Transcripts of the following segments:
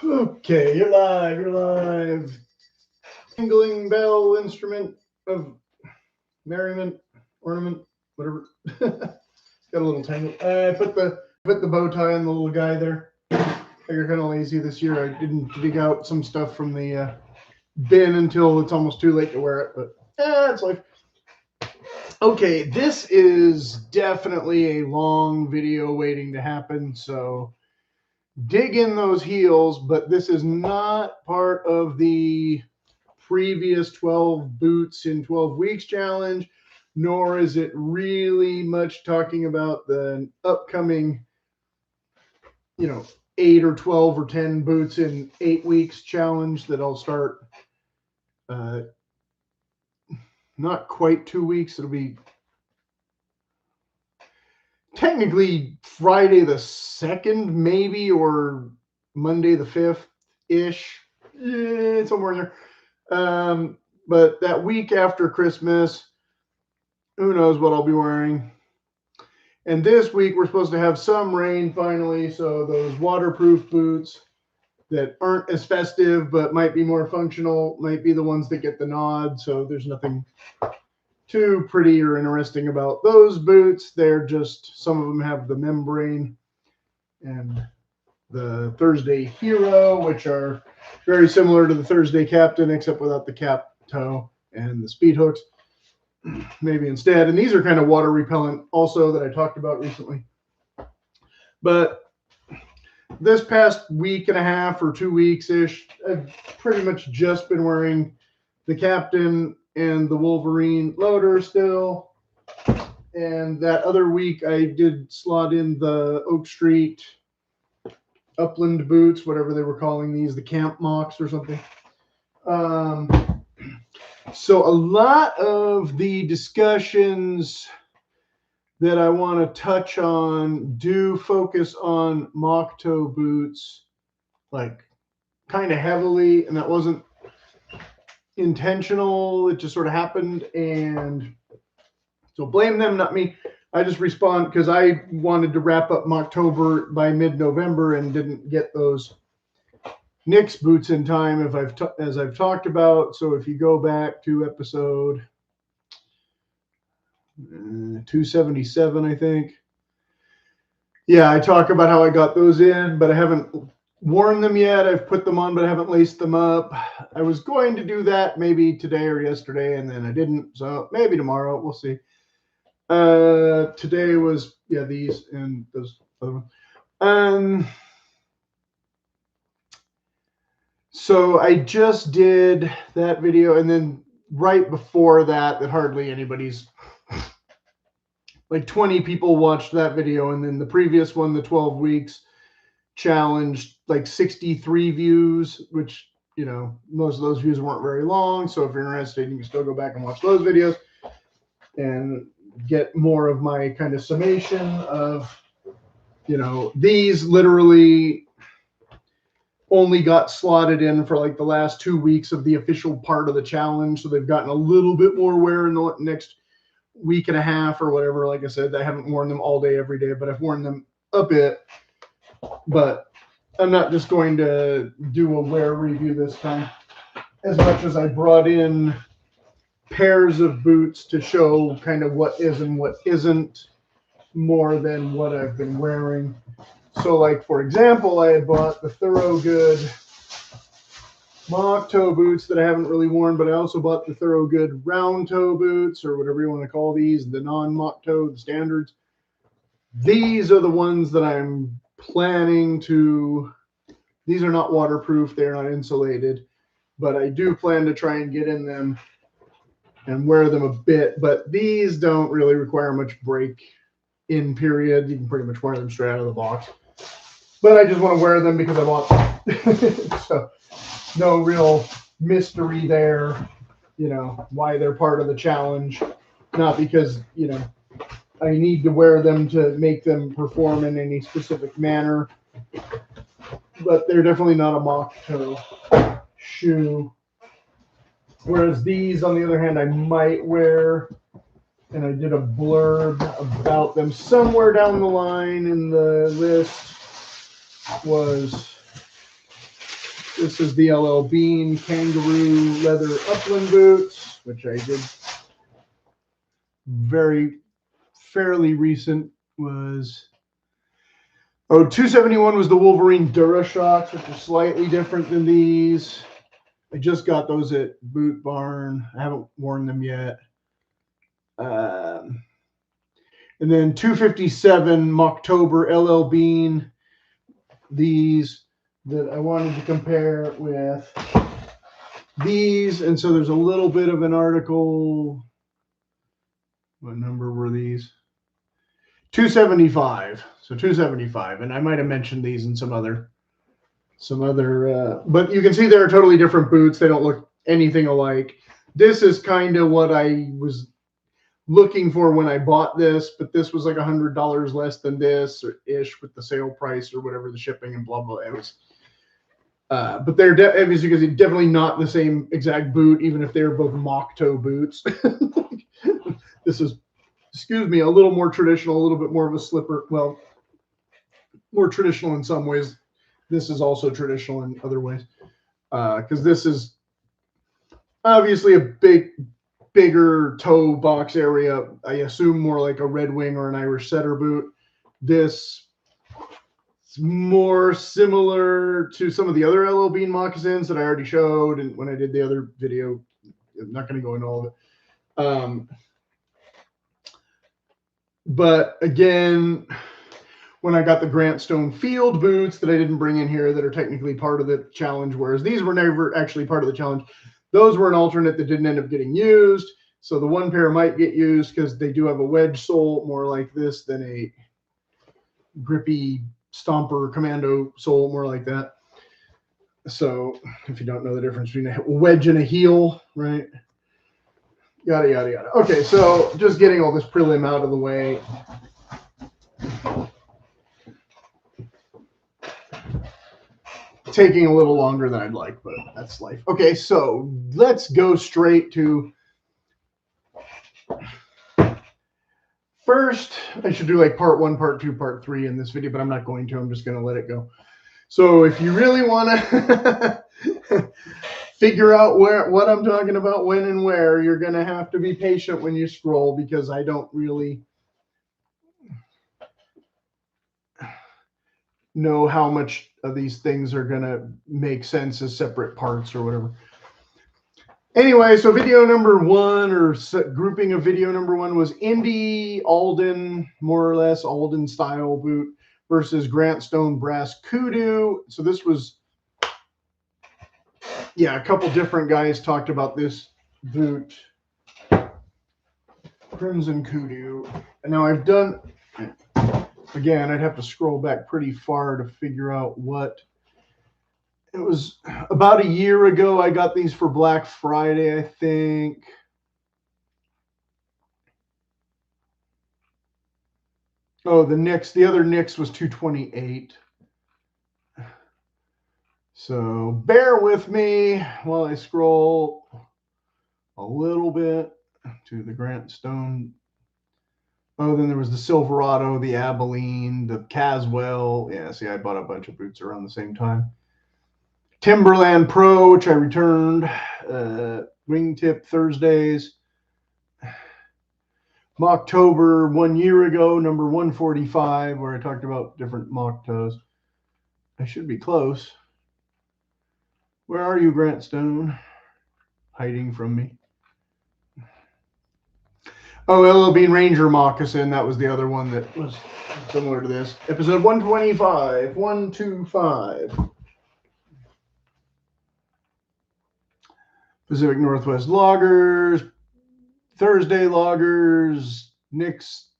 Okay, you're live, you're live. Jingling bell instrument of merriment, ornament, whatever. Got a little tangle. I put the bow tie on the little guy there. You're kind of lazy this year. I didn't dig out some stuff from the bin until it's almost too late to wear it, but it's life. Okay, this is definitely a long video waiting to happen, so dig in those heels, but this is not part of the previous 12 boots in 12 weeks challenge, nor is it really much talking about the upcoming, 8 or 12 or 10 boots in 8 weeks challenge that I'll start not quite 2 weeks. It'll be technically Friday the 2nd, maybe, or Monday the 5th ish, somewhere in there. But that week after Christmas, who knows what I'll be wearing. And this week we're supposed to have some rain finally, so those waterproof boots that aren't as festive but might be more functional might be the ones that get the nod. So there's nothing too pretty or interesting about those boots. They're just, some of them have the membrane and the Thursday Hero, which are very similar to the Thursday Captain, except without the cap toe and the speed hooks, maybe instead. And these are kind of water repellent also that I talked about recently. But this past week and a half or 2 weeks-ish, I've pretty much just been wearing the Captain and the Wolverine loader still. And that other week I did slot in the Oak Street Upland boots, whatever they were calling these, the Camp Mocs or something. So a lot of the discussions that I want to touch on do focus on Moc-Toe boots, like kind of heavily, and that wasn't intentional. It just sort of happened, and so blame them, not me. I just respond because I wanted to wrap up Moc-Toe-Ber by mid-November and didn't get those Nick's boots in time, as I've talked about. So if you go back to episode 277, I think. Yeah, I talk about how I got those in, but I haven't worn them yet. I've put them on, but I haven't laced them up. I was going to do that maybe today or yesterday, and then I didn't. So maybe tomorrow. We'll see. Today was, these and those other ones. So I just did that video, and then right before that hardly anybody's, like 20 people watched that video, and then the previous one, the 12 weeks challenge, like 63 views, which, most of those views weren't very long. So if you're interested, you can still go back and watch those videos and get more of my kind of summation of, these literally only got slotted in for like the last 2 weeks of the official part of the challenge. So they've gotten a little bit more wear in the next week and a half or whatever. Like I said, I haven't worn them all day, every day, but I've worn them a bit. But I'm not just going to do a wear review this time, as much as I brought in pairs of boots to show kind of what is and what isn't, more than what I've been wearing. So, like, for example, I had bought the Thorogood Moc-Toe boots that I haven't really worn, but I also bought the Thorogood round toe boots, or whatever you want to call these, the non-Moc-Toe, the standards. These are the ones that I'm planning to, these are not waterproof, they're not insulated, but I do plan to try and get in them and wear them a bit. But these don't really require much break-in period. You can pretty much wear them straight out of the box. But I just want to wear them because I want them. So no real mystery there, why they're part of the challenge. Not because, I need to wear them to make them perform in any specific manner. But they're definitely not a Moc-Toe shoe. Whereas these, on the other hand, I might wear, and I did a blurb about them somewhere down the line in the list, was This is the LL Bean kangaroo leather upland boots, which I did fairly recent. Was 271 was the Wolverine DuraShocks, which are slightly different than these. I just got those at Boot Barn. I haven't worn them yet. And then 257 Moc-Toe-Ber LL Bean. These that I wanted to compare with these. And so there's a little bit of an article. What number were these? 275. So 275. And I might have mentioned these in some other, but you can see they're totally different boots. They don't look anything alike. This is kind of what I was looking for when I bought this, but this was like $100 less than this or ish with the sale price or whatever, the shipping and blah, blah. It was, but they're, as you can see, definitely not the same exact boot, even if they're both Moc-Toe boots. This is, excuse me, a little more traditional, a little bit more of a slipper. Well, more traditional in some ways. This is also traditional in other ways, because this is obviously a bigger toe box area. I assume more like a Red Wing or an Irish Setter boot. This is more similar to some of the other LL Bean moccasins that I already showed, and when I did the other video, I'm not going to go into all of it. But again, when I got the Grant Stone Field boots that I didn't bring in here that are technically part of the challenge, whereas these were never actually part of the challenge. Those were an alternate that didn't end up getting used. So the one pair might get used because they do have a wedge sole, more like this than a grippy stomper commando sole, more like that. So if you don't know the difference between a wedge and a heel, right? Yada, yada, yada. Okay, so just getting all this prelim out of the way. Taking a little longer than I'd like, but that's life. Okay, so let's go straight to first. I should do like part 1, part 2, part 3 in this video, but I'm not going to. I'm just going to let it go. So if you really want to figure out what I'm talking about, when and where, you're going to have to be patient when you scroll, because I don't really know how much of these things are going to make sense as separate parts or whatever. Anyway, so video number 1, or grouping of video number 1, was Indy Alden, more or less Alden style boot, versus Grant Stone Brass Kudu. So this was, yeah, a couple different guys talked about this boot, Crimson Kudu. And now I've done, again, I'd have to scroll back pretty far to figure out what. It was about a year ago. I got these for Black Friday, I think. Oh, the other Knicks was $228. So bear with me while I scroll a little bit to the Grant Stone. Oh, then there was the Silverado, the Abilene, the Caswell. Yeah, see, I bought a bunch of boots around the same time. Timberland Pro, which I returned. Wingtip Thursdays. Moc-Toe-Ber 1 year ago, number 145, where I talked about different Moc-Toes. I should be close. Where are you, Grant Stone? Hiding from me. Oh, LL Bean Ranger Moccasin. That was the other one that was similar to this. Episode 125. 125. Pacific Northwest Loggers. Thursday Loggers. Nick's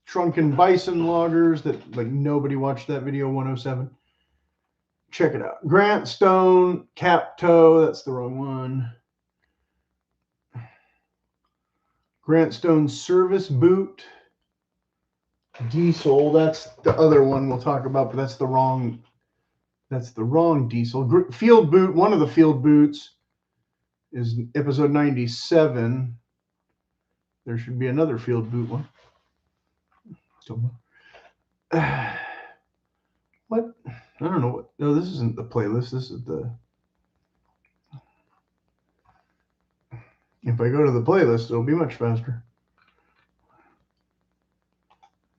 Shrunken Bison Loggers. That, like, nobody watched that video, 107. Check it out. Grant Stone Cap Toe. That's the wrong one. Grant Stone Service Boot. Diesel. That's the other one we'll talk about, but that's the wrong Diesel. Field Boot. One of the Field Boots is episode 97. There should be another Field Boot one. What? I don't know what. No, this isn't the playlist. This is the If I go to the playlist, it'll be much faster.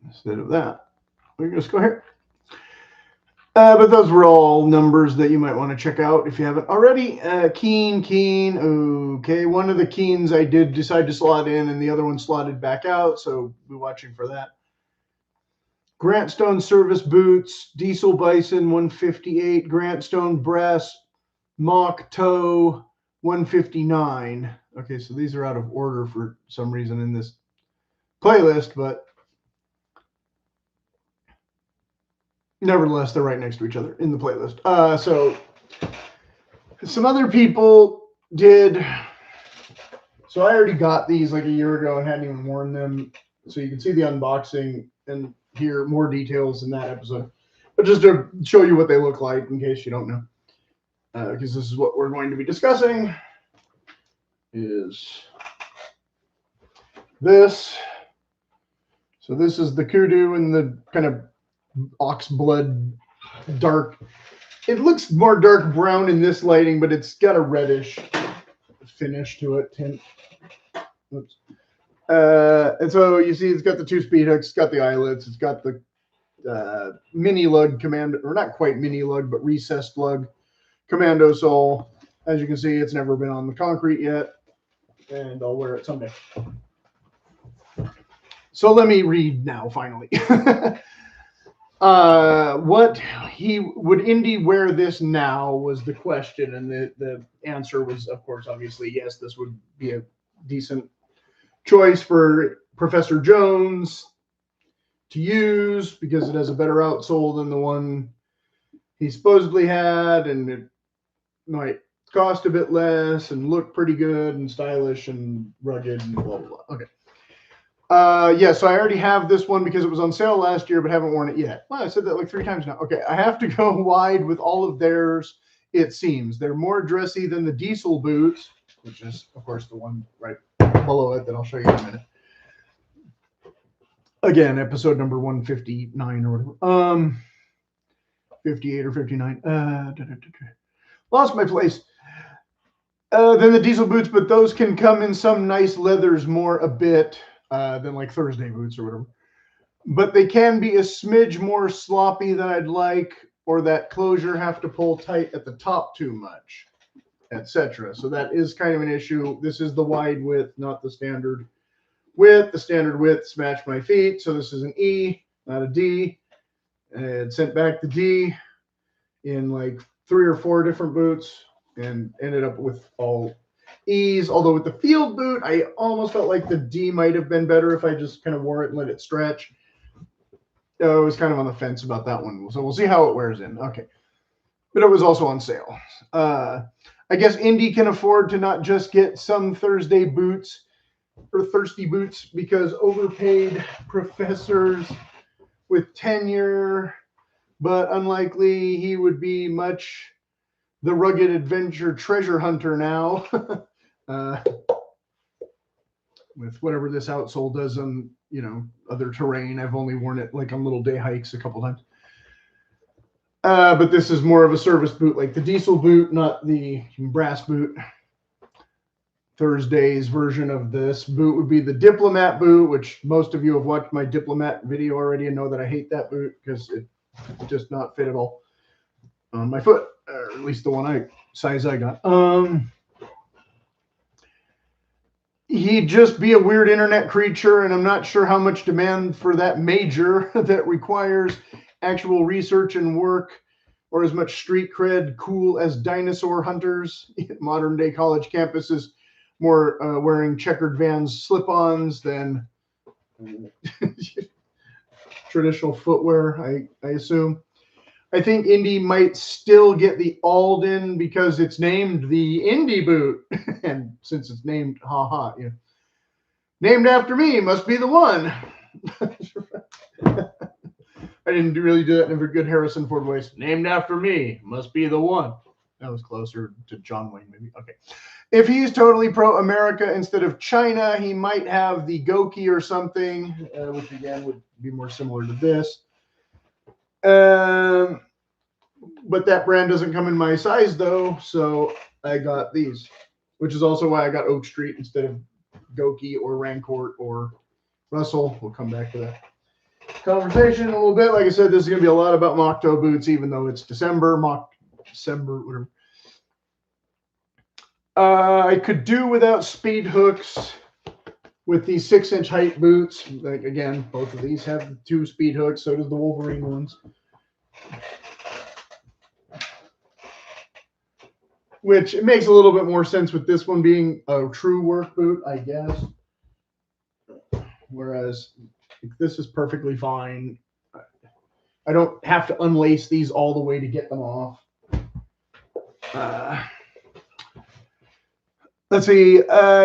Instead of that, we can just go here. But those were all numbers that you might want to check out if you haven't already. Keen. Okay, one of the keens I did decide to slot in, and the other one slotted back out, so be watching for that. Grant Stone Service Boots, Diesel Bison 158, Grant Stone Brass Moc-Toe 159. Okay, so these are out of order for some reason in this playlist, but nevertheless, they're right next to each other in the playlist. So some other people did. So I already got these like a year ago and hadn't even worn them. So you can see the unboxing and hear more details in that episode. But just to show you what they look like in case you don't know. Because this is what we're going to be discussing. Is this. So this is the kudu and the kind of ox blood dark. It looks more dark brown in this lighting, but it's got a reddish finish to it. Tint. Oops. And so you see it's got the two speed hooks, it's got the eyelets, it's got the mini lug commando, or not quite mini lug, but recessed lug commando sole. As you can see, it's never been on the concrete yet, and I'll wear it someday. So let me read now, finally. Would Indy wear this now was the question, and the answer was, of course, obviously yes. This would be a decent choice for Professor Jones to use because it has a better outsole than the one he supposedly had, and it might cost a bit less and look pretty good and stylish and rugged and blah blah blah. Okay. Yeah, so I already have this one because it was on sale last year, but haven't worn it yet. Well, I said that like 3 times now. Okay, I have to go wide with all of theirs, it seems. They're more dressy than the diesel boots, which is, of course, the one right below it that I'll show you in a minute. Again, episode number 159 or whatever. 58 or 59. Lost my place. Then the diesel boots, but those can come in some nice leathers more a bit. Than like Thursday boots or whatever. But they can be a smidge more sloppy than I'd like, or that closure have to pull tight at the top too much, etc. So that is kind of an issue. This is the wide width, not the standard width. The standard width matched my feet, so this is an E, not a D. And sent back the D in like 3 or 4 different boots and ended up with all E's, although with the field boot, I almost felt like the D might have been better if I just kind of wore it and let it stretch. I was kind of on the fence about that one, so we'll see how it wears in. Okay. But it was also on sale. I guess Indy can afford to not just get some Thursday boots or thirsty boots because overpaid professors with tenure, but unlikely he would be much the rugged adventure treasure hunter now. With whatever this outsole does on, other terrain. I've only worn it like on little day hikes a couple times. But this is more of a service boot, like the diesel boot, not the brass boot. Thursday's version of this boot would be the diplomat boot, which most of you have watched my diplomat video already and know that I hate that boot because it just not fit at all on my foot, or at least the one size I got. He'd just be a weird internet creature, and I'm not sure how much demand for that major that requires actual research and work, or as much street cred cool as dinosaur hunters. Modern day college campuses more wearing checkered Vans slip-ons than traditional footwear, I assume. I think Indy might still get the Alden because it's named the Indy boot. And since it's named, named after me, must be the one. I didn't really do that in a very good Harrison Ford voice. Named after me, must be the one. That was closer to John Wayne, maybe. Okay. If he's totally pro-America instead of China, he might have the Goki or something, which again would be more similar to this. But that brand doesn't come in my size though, so I got these. which is also why I got Oak Street instead of Goki or Rancourt or Russell. We'll come back to that conversation in a little bit. Like I said, this is going to be a lot about Moc-Toe boots, even though it's December, whatever. I could do without speed hooks with these 6-inch height boots. Like, again, both of these have 2 speed hooks. So does the Wolverine ones. Which it makes a little bit more sense with this one being a true work boot, I guess. Whereas this is perfectly fine. I don't have to unlace these all the way to get them off. Let's see.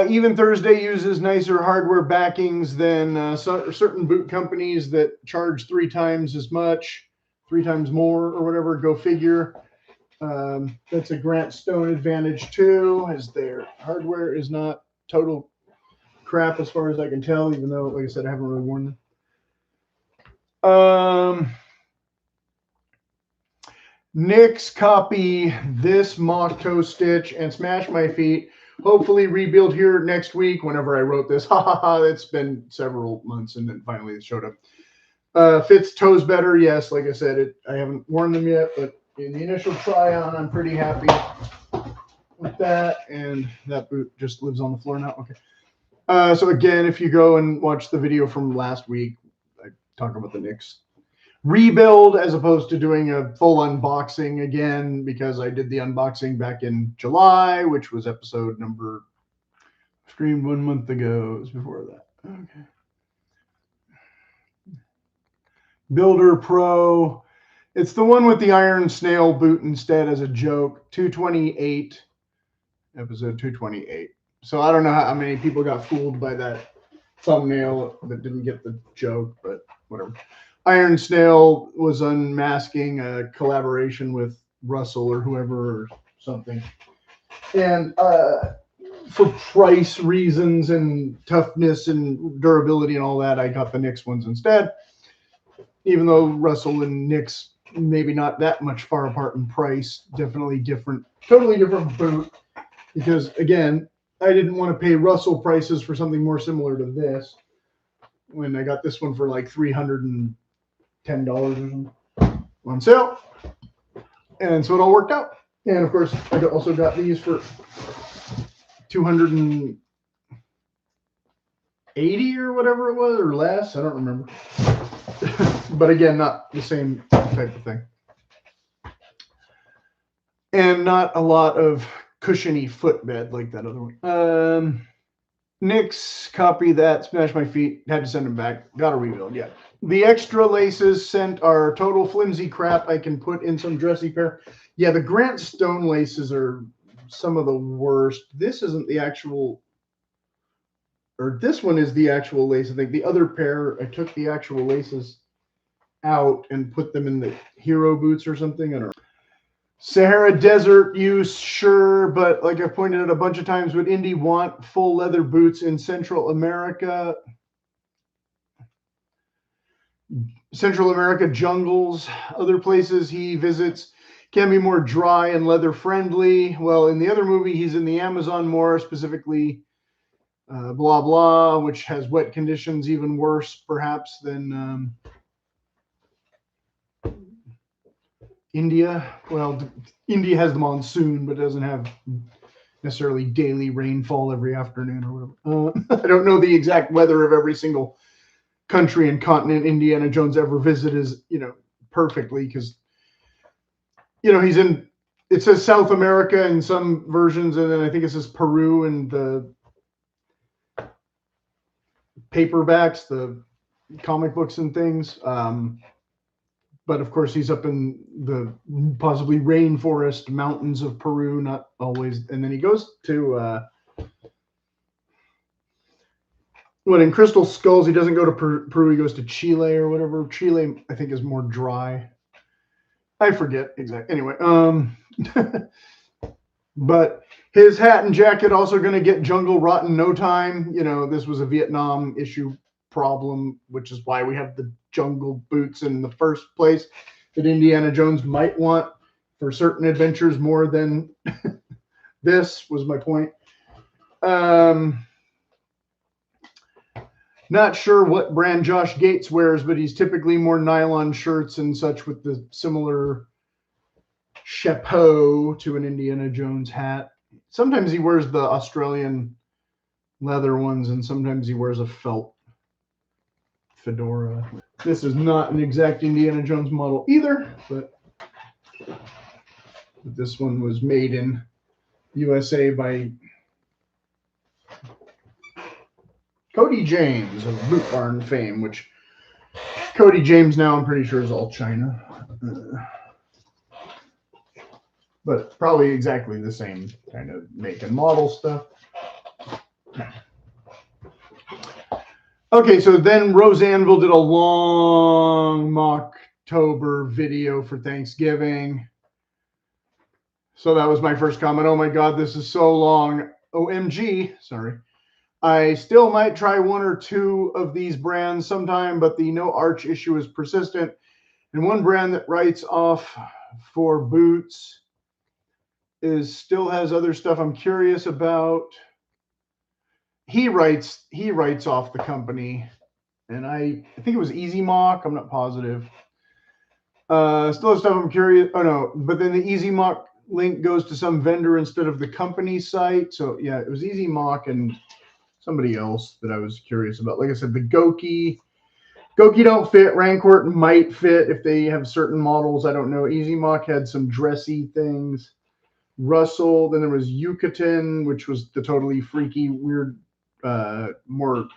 Even Thursday uses nicer hardware backings than certain boot companies that charge 3 times as much, 3 times more, or whatever. Go figure. That's a Grant Stone advantage too, as their hardware is not total crap as far as I can tell, even though, like I said, I haven't really worn them. Nick's copy this Moc-Toe stitch and Smash My Feet. Hopefully rebuild here next week whenever I wrote this. It's been several months and then finally it showed up. Fits toes better. Yes, like I said, I haven't worn them yet, but in the initial try on, I'm pretty happy with that. And that boot just lives on the floor now. Okay. So again, if you go and watch the video from last week, I talk about the Knicks rebuild as opposed to doing a full unboxing again, because I did the unboxing back in July, which was episode number streamed 1 month ago. It was before that. Okay. Builder Pro. It's the one with the iron snail boot instead as a joke. 228, episode 228. So I don't know how many people got fooled by that thumbnail that didn't get the joke, but whatever. Iron Snail was unmasking a collaboration with Russell or whoever or something. And for price reasons and toughness and durability and all that, I got the Knicks ones instead. Even though Russell and Knicks maybe not that much far apart in price, definitely different, totally different boot. Because again, I didn't want to pay Russell prices for something more similar to this when I got this one for like $310 or something on sale. And so it all worked out. And of course, I also got these for $280 or whatever it was, or less. I don't remember. But again, not the same type of thing. And not a lot of cushiony footbed like that other one. Nick's copy that, Smash My Feet, had to send them back. Got a rebuild, yeah. The extra laces sent are total flimsy crap. I can put in some dressy pair. Yeah, the Grant Stone laces are some of the worst. This isn't the actual, or this one is the actual lace. I think the other pair, I took the actual laces out and put them in the hero boots or something. I don't know. Sahara Desert use, sure, but like I've pointed out a bunch of times, would Indy want full leather boots in Central America? Central America jungles, other places he visits can be more dry and leather friendly. Well, in the other movie, he's in the Amazon more, specifically blah, blah, which has wet conditions even worse, perhaps, than India. Well, India has the monsoon, but doesn't have necessarily daily rainfall every afternoon or whatever. I don't know the exact weather of every single country and continent Indiana Jones ever visited, perfectly, because, he's in, it says South America in some versions, and then I think it says Peru in the paperbacks, the comic books and things. But of course, he's up in the possibly rainforest mountains of Peru, not always. And then he goes to, in Crystal Skulls, he doesn't go to Peru, he goes to Chile or whatever. Chile, I think, is more dry. I forget exactly. Anyway, but his hat and jacket also going to get jungle rot in no time. This was a Vietnam issue problem, which is why we have the jungle boots in the first place, that Indiana Jones might want for certain adventures more than this was my point. Not sure what brand Josh Gates wears, but he's typically more nylon shirts and such with the similar chapeau to an Indiana Jones hat. Sometimes he wears the Australian leather ones, and sometimes he wears a felt fedora. This is not an exact Indiana Jones model either, but this one was made in USA by Cody James of Boot Barn fame, which Cody James now I'm pretty sure is all China. But probably exactly the same kind of make and model stuff. Okay, so then Roseanville did a long Moc-Toe-Ber video for Thanksgiving. So that was my first comment. Oh my God, this is so long. OMG, sorry. I still might try one or two of these brands sometime, but the no arch issue is persistent. And one brand that writes off for boots still has other stuff I'm curious about. He writes off the company, and I think it was Easy Moc. I'm not positive. Still has stuff I'm curious. Oh no, but then the Easy Moc link goes to some vendor instead of the company site. So yeah, it was Easy Moc and somebody else that I was curious about. Like I said, the Goki don't fit. Rancourt might fit if they have certain models. I don't know. Easy Moc had some dressy things. Russell. Then there was Yucatan, which was the totally freaky, weird, more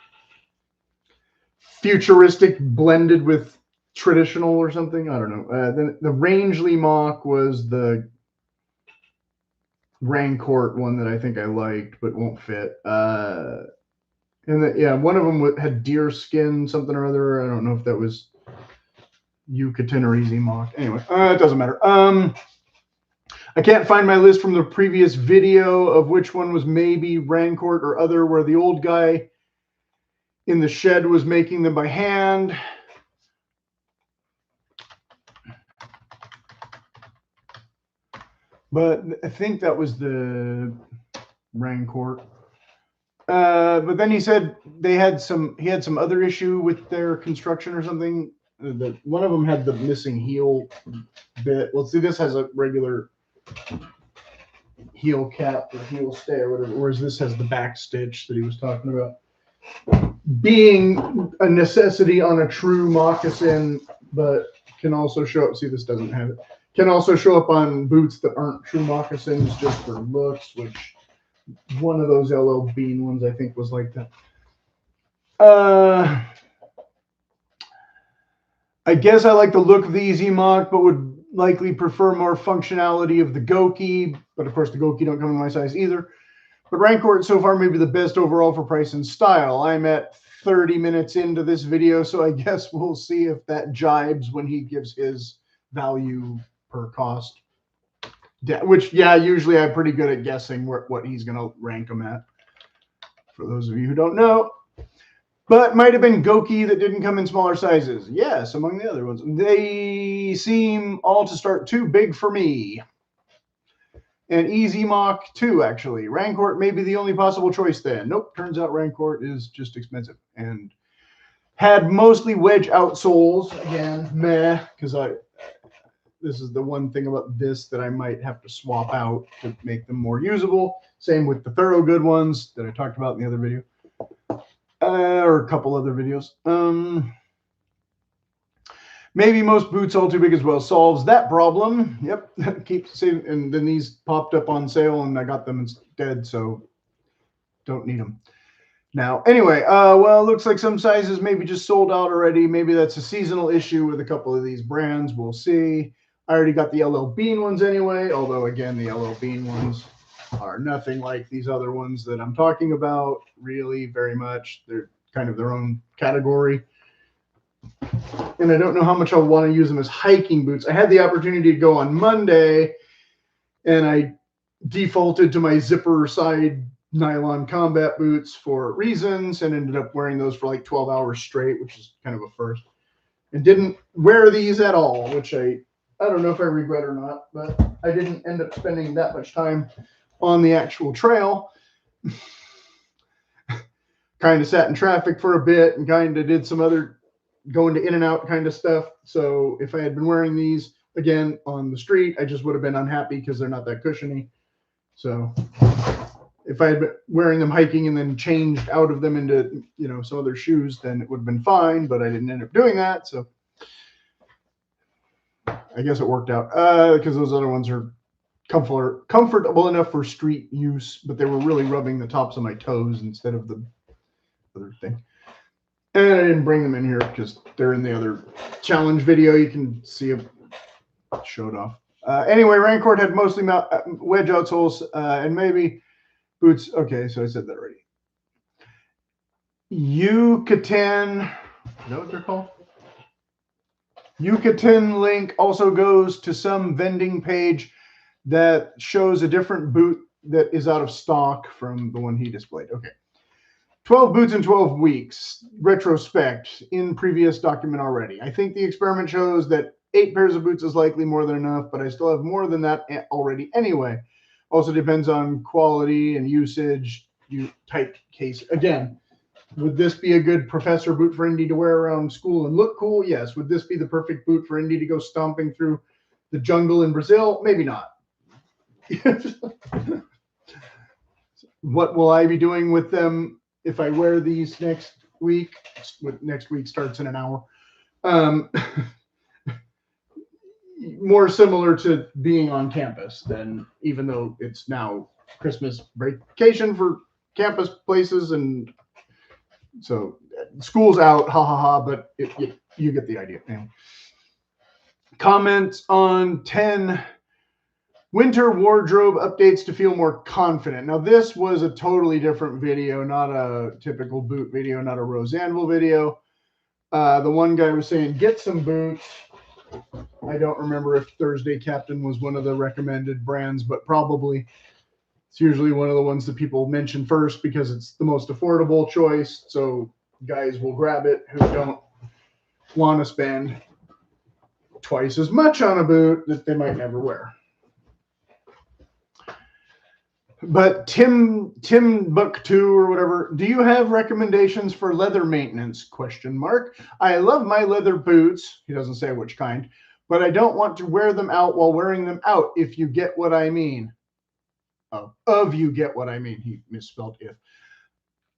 futuristic blended with traditional or something. I don't know. Then the Rangeley Moc was the Rancourt one that I think I liked but won't fit. And one of them had deer skin something or other. I don't know if that was Yucatan or Easy Moc. Anyway, it doesn't matter. I can't find my list from the previous video of which one was maybe Rancourt or other, where the old guy in the shed was making them by hand. But I think that was the Rancourt. But then he said he had some other issue with their construction or something. One of them had the missing heel bit. Well, see, this has a regular heel cap or heel stay or whatever, whereas this has the back stitch that he was talking about being a necessity on a true moccasin, but can also show up. See, this doesn't have it. Can also show up on boots that aren't true moccasins just for looks, which one of those LL Bean ones I think was like that. I guess I like the look of the Easy Moc, but would likely prefer more functionality of the Goki. But of course, the Goki don't come in my size either. But Rancourt so far may be the best overall for price and style. I'm at 30 minutes into this video, so I guess we'll see if that jibes when he gives his value per cost. Which, yeah, usually I'm pretty good at guessing what he's going to rank them at. For those of you who don't know. But might have been Goki that didn't come in smaller sizes. Yes, among the other ones. They seem all to start too big for me. And Easy Moc too, actually. Rancourt may be the only possible choice then. Nope, turns out Rancourt is just expensive. And had mostly wedge outsoles. Again, meh, because this is the one thing about this that I might have to swap out to make them more usable. Same with the Thorogood ones that I talked about in the other video. Or a couple other videos. Maybe most boots all too big as well solves that problem. Yep, keep saving. And then these popped up on sale and I got them instead, so don't need them. Now, anyway, well, it looks like some sizes maybe just sold out already. Maybe that's a seasonal issue with a couple of these brands. We'll see. I already got the LL Bean ones anyway, although, again, the LL Bean ones are nothing like these other ones that I'm talking about, really, very much. They're kind of their own category. And I don't know how much I'll want to use them as hiking boots. I had the opportunity to go on Monday, and I defaulted to my zipper side nylon combat boots for reasons and ended up wearing those for like 12 hours straight, which is kind of a first. And didn't wear these at all, which I don't know if I regret or not, but I didn't end up spending that much time on the actual trail. kind of sat in traffic for a bit and kind of did some other going to in and out kind of stuff. So if I had been wearing these again on the street, I just would have been unhappy because they're not that cushiony. So if I had been wearing them hiking and then changed out of them into, you know, some other shoes, then it would have been fine, but I didn't end up doing that. So I guess it worked out because those other ones are comfortable enough for street use, but they were really rubbing the tops of my toes instead of the other thing. And I didn't bring them in here because they're in the other challenge video. You can see it showed off. Anyway, Rancourt had mostly wedge outsoles and maybe boots. Okay, so I said that already. Yucatan, is that what they're called? Yucatan link also goes to some vending page that shows a different boot that is out of stock from the one he displayed. Okay. 12 boots in 12 weeks, retrospect in previous document already. I think the experiment shows that 8 pairs of boots is likely more than enough, but I still have more than that already anyway. Also depends on quality and usage, type case. Again, would this be a good professor boot for Indy to wear around school and look cool? Yes. Would this be the perfect boot for Indy to go stomping through the jungle in Brazil? Maybe not. What will I be doing with them if I wear these next week? Next week starts in an hour. More similar to being on campus than, even though it's now Christmas vacation for campus places, and so school's out, ha ha ha, but you get the idea. Anyway. Comments on 10 winter wardrobe updates to feel more confident. Now, this was a totally different video, not a typical boot video, not a Rose Anvil video. The one guy was saying, get some boots. I don't remember if Thursday Captain was one of the recommended brands, but probably. It's usually one of the ones that people mention first because it's the most affordable choice. So guys will grab it who don't want to spend twice as much on a boot that they might never wear. But Tim Buck2 or whatever, do you have recommendations for leather maintenance? Question mark. I love my leather boots. He doesn't say which kind, but I don't want to wear them out while wearing them out, if you get what I mean. Oh, you get what I mean. He misspelled if.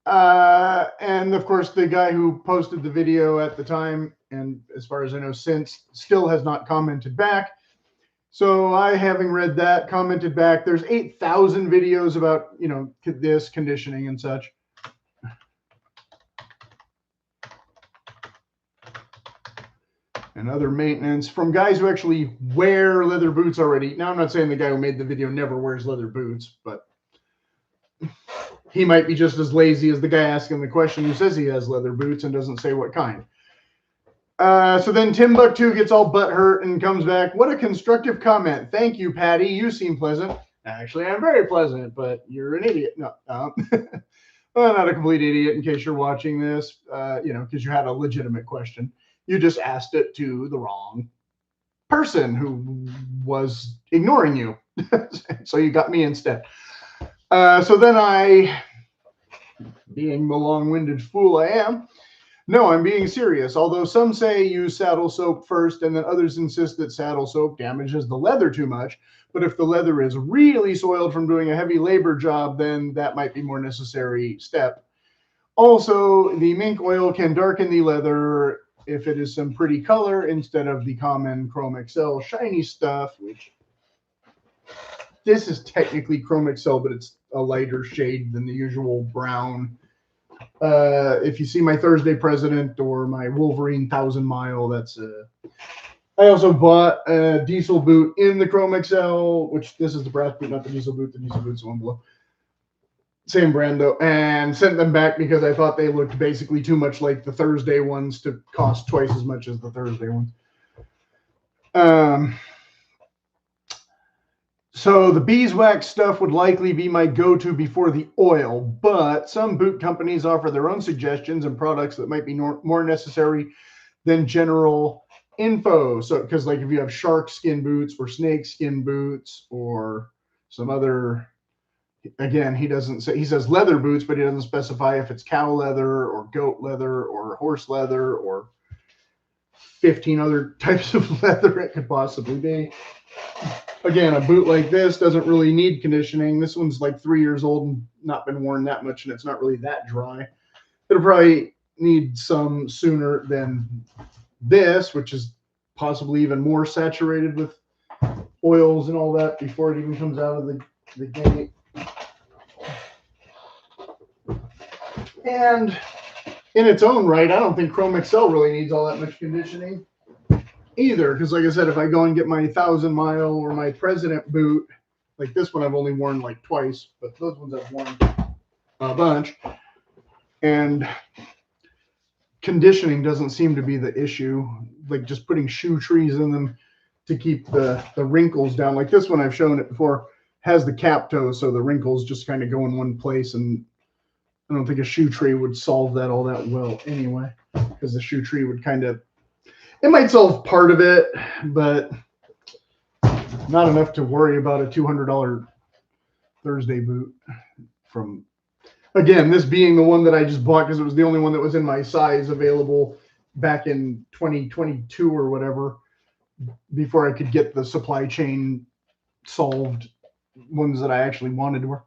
And of course, the guy who posted the video at the time, and as far as I know since, still has not commented back. So I, having read that, commented back. There's 8,000 videos about, you know, this conditioning and such. And other maintenance from guys who actually wear leather boots already. Now, I'm not saying the guy who made the video never wears leather boots, but he might be just as lazy as the guy asking the question who says he has leather boots and doesn't say what kind. So then Tim Buck2 gets all butthurt and comes back. What a constructive comment. Thank you, Patty. You seem pleasant. Actually, I'm very pleasant, but you're an idiot. No, well, not a complete idiot in case you're watching this, you know, because you had a legitimate question. You just asked it to the wrong person who was ignoring you. So you got me instead. So then I, being the long-winded fool I am, no, I'm being serious. Although some say use saddle soap first, and then others insist that saddle soap damages the leather too much. But if the leather is really soiled from doing a heavy labor job, then that might be more necessary step. Also, the mink oil can darken the leather if it is some pretty color instead of the common Chrome Excel shiny stuff, which this is technically Chrome Excel, but it's a lighter shade than the usual brown. If you see my Thursday President or my Wolverine 1000 Mile, that's I also bought a diesel boot in the Chrome Excel, which this is the brass boot, not the diesel boot. The diesel boot's the one below. Same brand though, and sent them back because I thought they looked basically too much like the Thursday ones to cost twice as much as the Thursday ones. So the beeswax stuff would likely be my go-to before the oil, but some boot companies offer their own suggestions and products that might be more necessary than general info. So, because like if you have shark skin boots or snake skin boots or some other, Again, he doesn't say, he says leather boots, but he doesn't specify if it's cow leather or goat leather or horse leather or 15 other types of leather it could possibly be. Again, a boot like this doesn't really need conditioning. This one's like 3 years old and not been worn that much, and it's not really that dry. It'll probably need some sooner than this, which is possibly even more saturated with oils and all that before it even comes out of the gate. And in its own right, I don't think Chrome Excel really needs all that much conditioning either, because like I said, if I go and get my 1,000-mile or my President boot, like this one I've only worn like twice, but those ones I've worn a bunch, and conditioning doesn't seem to be the issue. Like just putting shoe trees in them to keep the wrinkles down. Like this one, I've shown it before, has the cap toe, so the wrinkles just kind of go in one place, and I don't think a shoe tree would solve that all that well anyway, because the shoe tree would kind of, it might solve part of it, but not enough to worry about a $200 Thursday boot from, again, this being the one that I just bought because it was the only one that was in my size available back in 2022 or whatever, before I could get the supply chain solved, ones that I actually wanted to wear.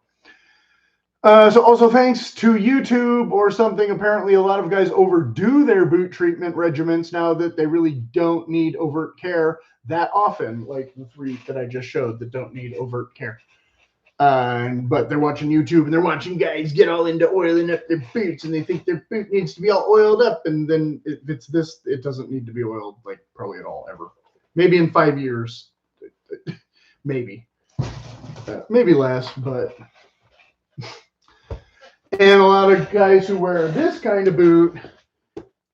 So also thanks to YouTube or something, apparently a lot of guys overdo their boot treatment regimens now that they really don't need overt care that often, like the 3 that I just showed that don't need overt care. But they're watching YouTube and they're watching guys get all into oiling up their boots, and they think their boot needs to be all oiled up, and then if it's this, it doesn't need to be oiled, like probably at all, ever. Maybe in 5 years, maybe. Maybe less, but... And a lot of guys who wear this kind of boot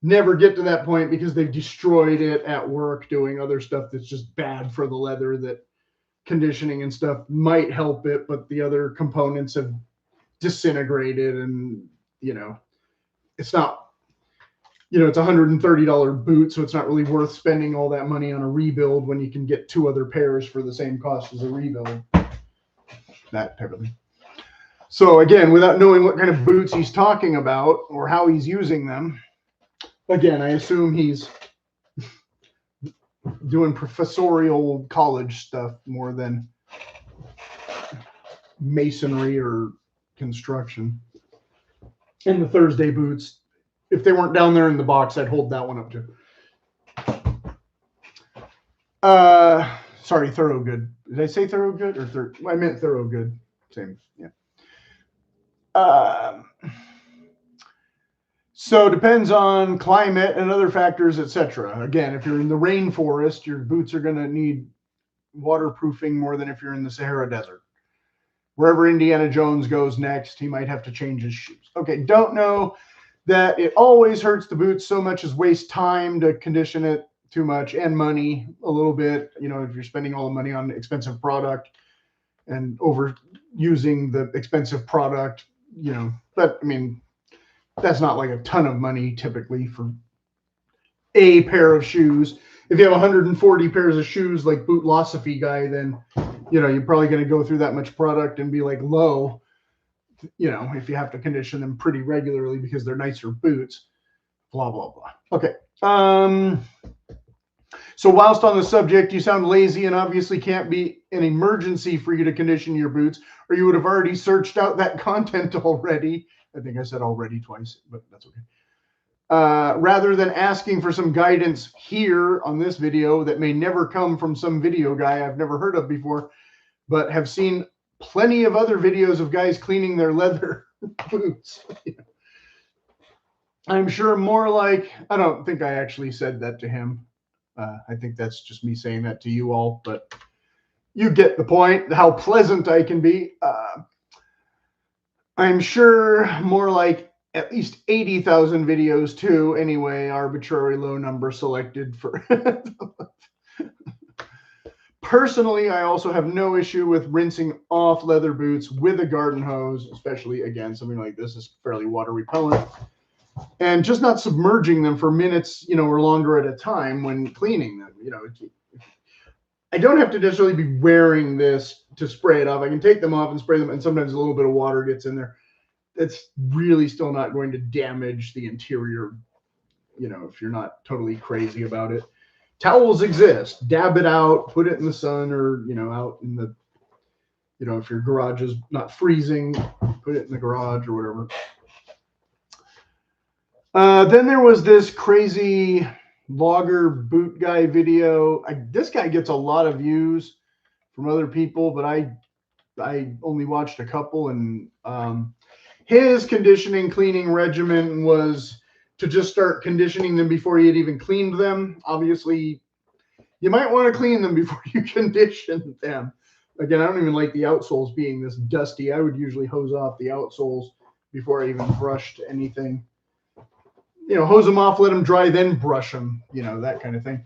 never get to that point because they've destroyed it at work doing other stuff that's just bad for the leather, that conditioning and stuff might help it, but the other components have disintegrated, and, you know, it's not, you know, it's a $130 boot, so it's not really worth spending all that money on a rebuild when you can get 2 other pairs for the same cost as a rebuild. That type of thing. So again, without knowing what kind of boots he's talking about or how he's using them, again, I assume he's doing professorial college stuff more than masonry or construction. And the Thursday boots, if they weren't down there in the box, I'd hold that one up too. Sorry, Thorogood. Did I say Thorogood or I meant Thorogood. Same, yeah. So depends on climate and other factors, etc. Again, if you're in the rainforest, your boots are going to need waterproofing more than if you're in the Sahara Desert. Wherever Indiana Jones goes next, he might have to change his shoes. Okay, don't know that it always hurts the boots so much as waste time to condition it too much, and money a little bit. You know, if you're spending all the money on expensive product and overusing the expensive product, you know, but I mean, that's not like a ton of money typically for a pair of shoes. If you have 140 pairs of shoes like Bootlosophy guy, then, you know, you're probably going to go through that much product and be like low, you know, if you have to condition them pretty regularly because they're nicer boots, blah, blah, blah. Okay. So whilst on the subject, you sound lazy and obviously can't be an emergency for you to condition your boots, or you would have already searched out that content already. I think I said already twice, but that's okay. Rather than asking for some guidance here on this video that may never come from some video guy I've never heard of before, but have seen plenty of other videos of guys cleaning their leather boots. I'm sure more like, I don't think I actually said that to him. I think that's just me saying that to you all, but you get the point, how pleasant I can be. I'm sure more like at least 80,000 videos too. Anyway, arbitrary low number selected for. Personally, I also have no issue with rinsing off leather boots with a garden hose, especially, again, something like this is fairly water repellent. And just not submerging them for minutes, you know, or longer at a time when cleaning them. You know, I don't have to necessarily be wearing this to spray it off. I can take them off and spray them, and sometimes a little bit of water gets in there. It's really still not going to damage the interior, if you're not totally crazy about it. Towels exist. Dab it out, put it in the sun, or out in the, if your garage is not freezing, put it in the garage or whatever. Then there was this crazy logger boot guy video. This guy gets a lot of views from other people, but I only watched a couple, and his conditioning cleaning regimen was to just start conditioning them before he had even cleaned them. Obviously, you might want to clean them before you condition them. Again, I don't even like the outsoles being this dusty. I would usually hose off the outsoles before I even brushed anything. Hose them off, let them dry, then brush them, that kind of thing.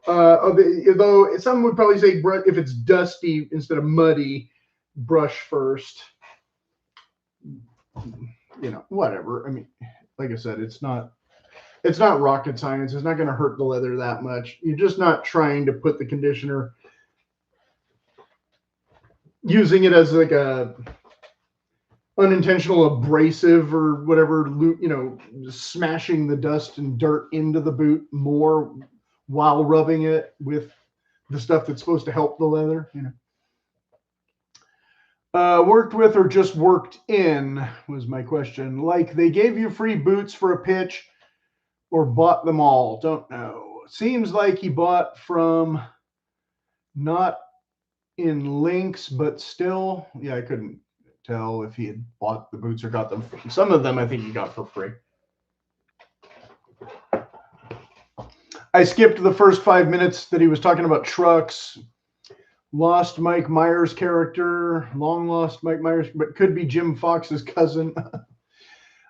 Though some would probably say if it's dusty instead of muddy, brush first. Whatever. I mean, like I said, it's not rocket science. It's not going to hurt the leather that much. You're just not trying to put the conditioner, using it as like a unintentional abrasive or whatever, smashing the dust and dirt into the boot more while rubbing it with the stuff that's supposed to help the leather. Worked with or just worked in was my question. Like, they gave you free boots for a pitch or bought them all? Don't know. Seems like he bought from, not in links, but still. Yeah, I couldn't tell if he had bought the boots or got them. Some of them I think he got for free. I skipped the first 5 minutes that he was talking about trucks. Lost Mike Myers character, long lost Mike Myers, but could be Jim Fox's cousin.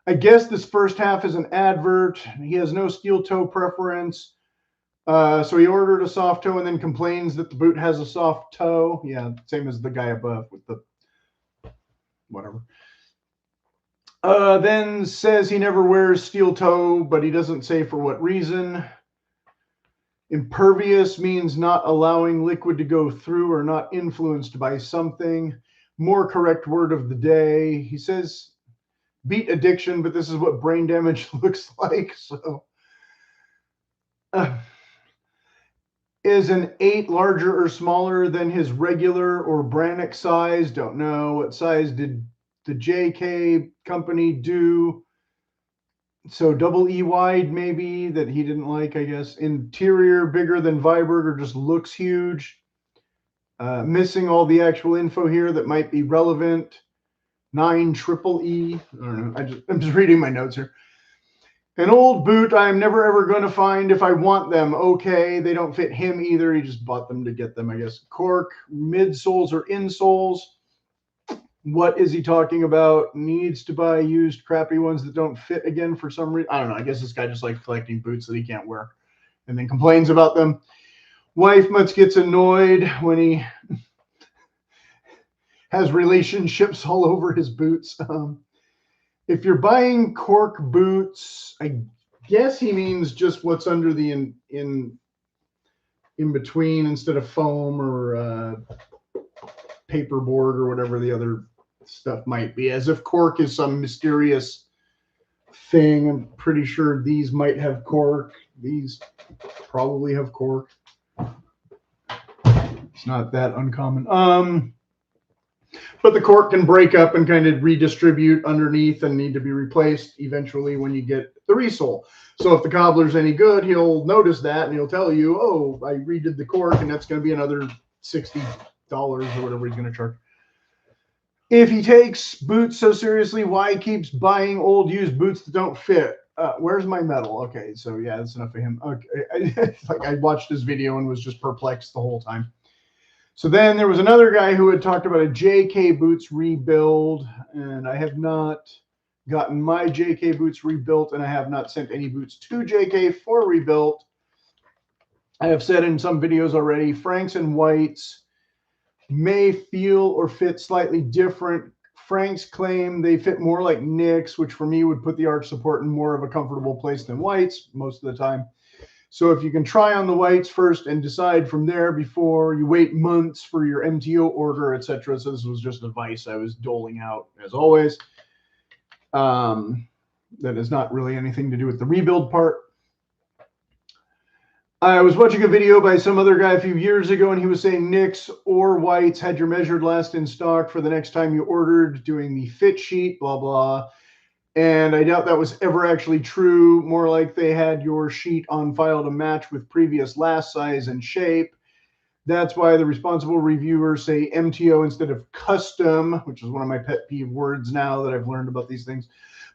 I guess this first half is an advert. He has no steel toe preference. So he ordered a soft toe and then complains that the boot has a soft toe. Yeah, same as the guy above with the whatever. Then says he never wears steel toe, but he doesn't say for what reason. Impervious means not allowing liquid to go through or not influenced by something. More correct word of the day. He says beat addiction, but this is what brain damage looks like. So is an 8 larger or smaller than his regular or Brannock size? Don't know. What size did the JK company do? So double E wide, maybe, that he didn't like, I guess. Interior bigger than Viberg or just looks huge. Missing all the actual info here that might be relevant. 9 triple E. I don't know. I'm just reading my notes here. An old boot I'm never ever going to find if I want them. Okay, they don't fit him either. He just bought them to get them, I guess. Cork, midsoles or insoles. What is he talking about? Needs to buy used crappy ones that don't fit again for some reason. I don't know. I guess this guy just likes collecting boots that he can't wear and then complains about them. Wife much gets annoyed when he has relationships all over his boots. If you're buying cork boots, I guess he means just what's under the in between instead of foam or paperboard or whatever the other stuff might be, as if cork is some mysterious thing. I'm pretty sure these might have cork. These probably have cork. It's not that uncommon. But the cork can break up and kind of redistribute underneath and need to be replaced eventually when you get the resole. So if the cobbler's any good, he'll notice that and he'll tell you, oh, I redid the cork and that's going to be another $60 or whatever he's going to charge. If he takes boots so seriously, why keeps buying old used boots that don't fit? Where's my medal? Okay, so yeah, that's enough of him. Okay, I watched his video and was just perplexed the whole time. So then there was another guy who had talked about a JK boots rebuild, and I have not gotten my JK boots rebuilt, and I have not sent any boots to JK for rebuilt. I have said in some videos already, Franks and Whites may feel or fit slightly different. Franks claim they fit more like Nicks, which for me would put the arch support in more of a comfortable place than Whites most of the time. So if you can try on the whites first and decide from there before you wait months for your MTO order, etc. So this was just advice I was doling out as always. That has not really anything to do with the rebuild part. I was watching a video by some other guy a few years ago, and he was saying nicks or whites had your measured last in stock for the next time you ordered, doing the fit sheet, blah, blah. And I doubt that was ever actually true. More like they had your sheet on file to match with previous last size and shape. That's why the responsible reviewers say MTO instead of custom, which is one of my pet peeve words now that I've learned about these things.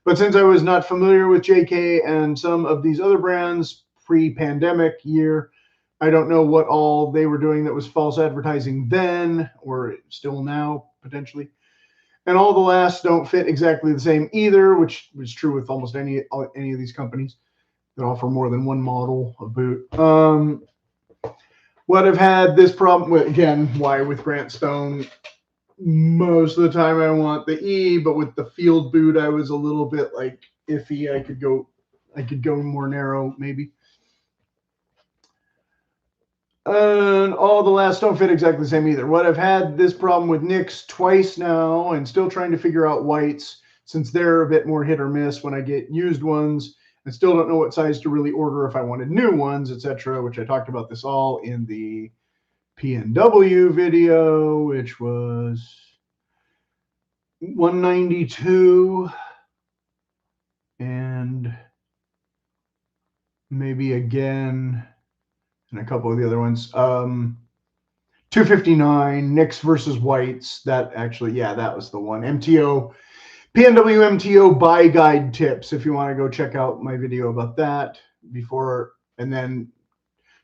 But since I was not familiar with JK and some of these other brands pre-pandemic year, I don't know what all they were doing that was false advertising then, or still now, potentially. And all the lasts don't fit exactly the same either, which is true with almost any of these companies that offer more than one model of boot. What I've had this problem with, again, why with Grant Stone, most of the time I want the E, but with the field boot, I was a little bit like iffy. I could go more narrow, maybe. And all the lasts don't fit exactly the same either. What I've had this problem with nicks twice now, and still trying to figure out whites, since they're a bit more hit or miss when I get used ones. I still don't know what size to really order if I wanted new ones, etc., which I talked about this all in the PNW video, which was 192 and maybe again and a couple of the other ones. 259 nicks versus whites. That actually, yeah, that was the one. MTO, PNW MTO buy guide tips. If you want to go check out my video about that before, and then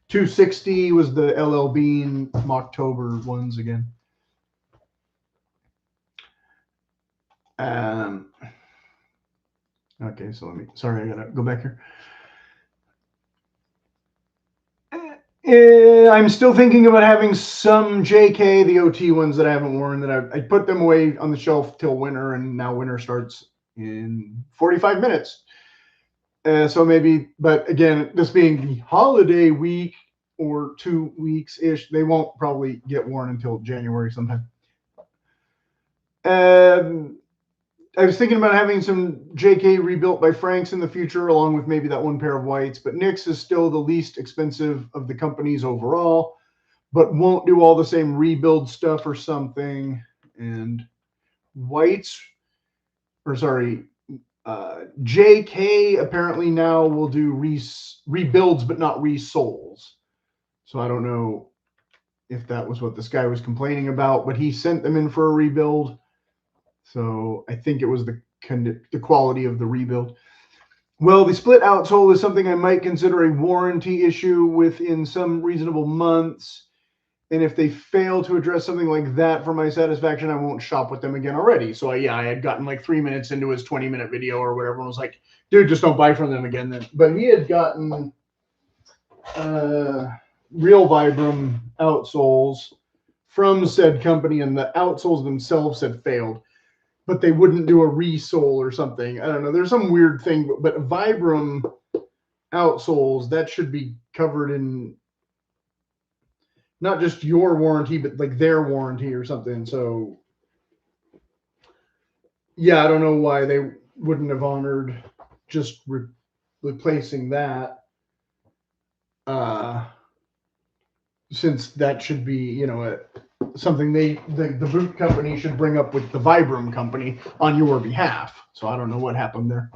260 was the LL Bean Moc-Toe-Ber ones again. Okay, so sorry, I gotta go back here. I'm still thinking about having some JK, the OT ones that I haven't worn, that I put them away on the shelf till winter, and now winter starts in 45 minutes. So maybe, but again, this being the holiday week or 2 weeks-ish, they won't probably get worn until January sometime. I was thinking about having some JK rebuilt by Franks in the future, along with maybe that one pair of whites. But Nicks is still the least expensive of the companies overall, but won't do all the same rebuild stuff or something. And whites, or sorry, JK apparently now will do rebuilds, but not resoles. So I don't know if that was what this guy was complaining about, but he sent them in for a rebuild. So I think it was the quality of the rebuild. Well, the split outsole is something I might consider a warranty issue within some reasonable months. And if they fail to address something like that for my satisfaction, I won't shop with them again already. So I had gotten like 3 minutes into his 20-minute video or whatever, and was like, dude, just don't buy from them again then. But he had gotten real Vibram outsoles from said company, and the outsoles themselves had failed, but they wouldn't do a resole or something. I don't know. There's some weird thing, but Vibram outsoles, that should be covered in not just your warranty, but like their warranty or something. So yeah, I don't know why they wouldn't have honored just replacing that. Since that should be, you know, something the boot company should bring up with the Vibram company on your behalf. So I don't know what happened there.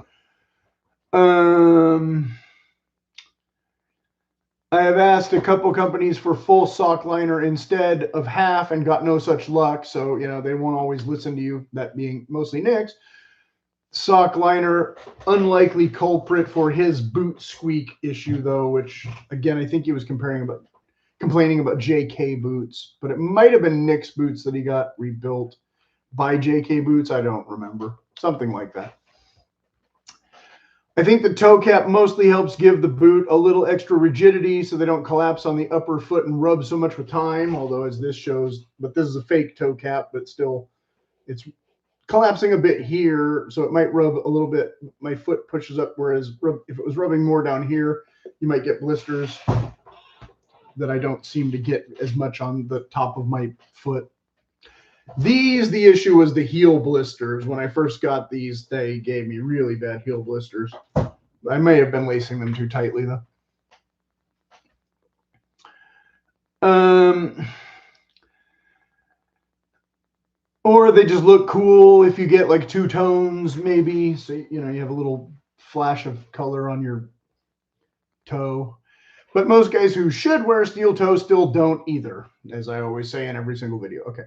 I have asked a couple companies for full sock liner instead of half and got no such luck. So, you know, they won't always listen to you, that being mostly Nick's. Sock liner, unlikely culprit for his boot squeak issue, though, which, again, I think he was complaining about JK boots, but it might have been Nick's boots that he got rebuilt by JK boots. I don't remember. Something like that. I think the toe cap mostly helps give the boot a little extra rigidity so they don't collapse on the upper foot and rub so much with time, although as this shows, but this is a fake toe cap, but still it's collapsing a bit here, so it might rub a little bit. My foot pushes up, whereas if it was rubbing more down here, you might get blisters that I don't seem to get as much on the top of my foot. The issue was the heel blisters. When I first got these, they gave me really bad heel blisters. I may have been lacing them too tightly though. Or they just look cool if you get like two tones, maybe. So, you know, you have a little flash of color on your toe. But most guys who should wear steel toe still don't either, as I always say in every single video. Okay.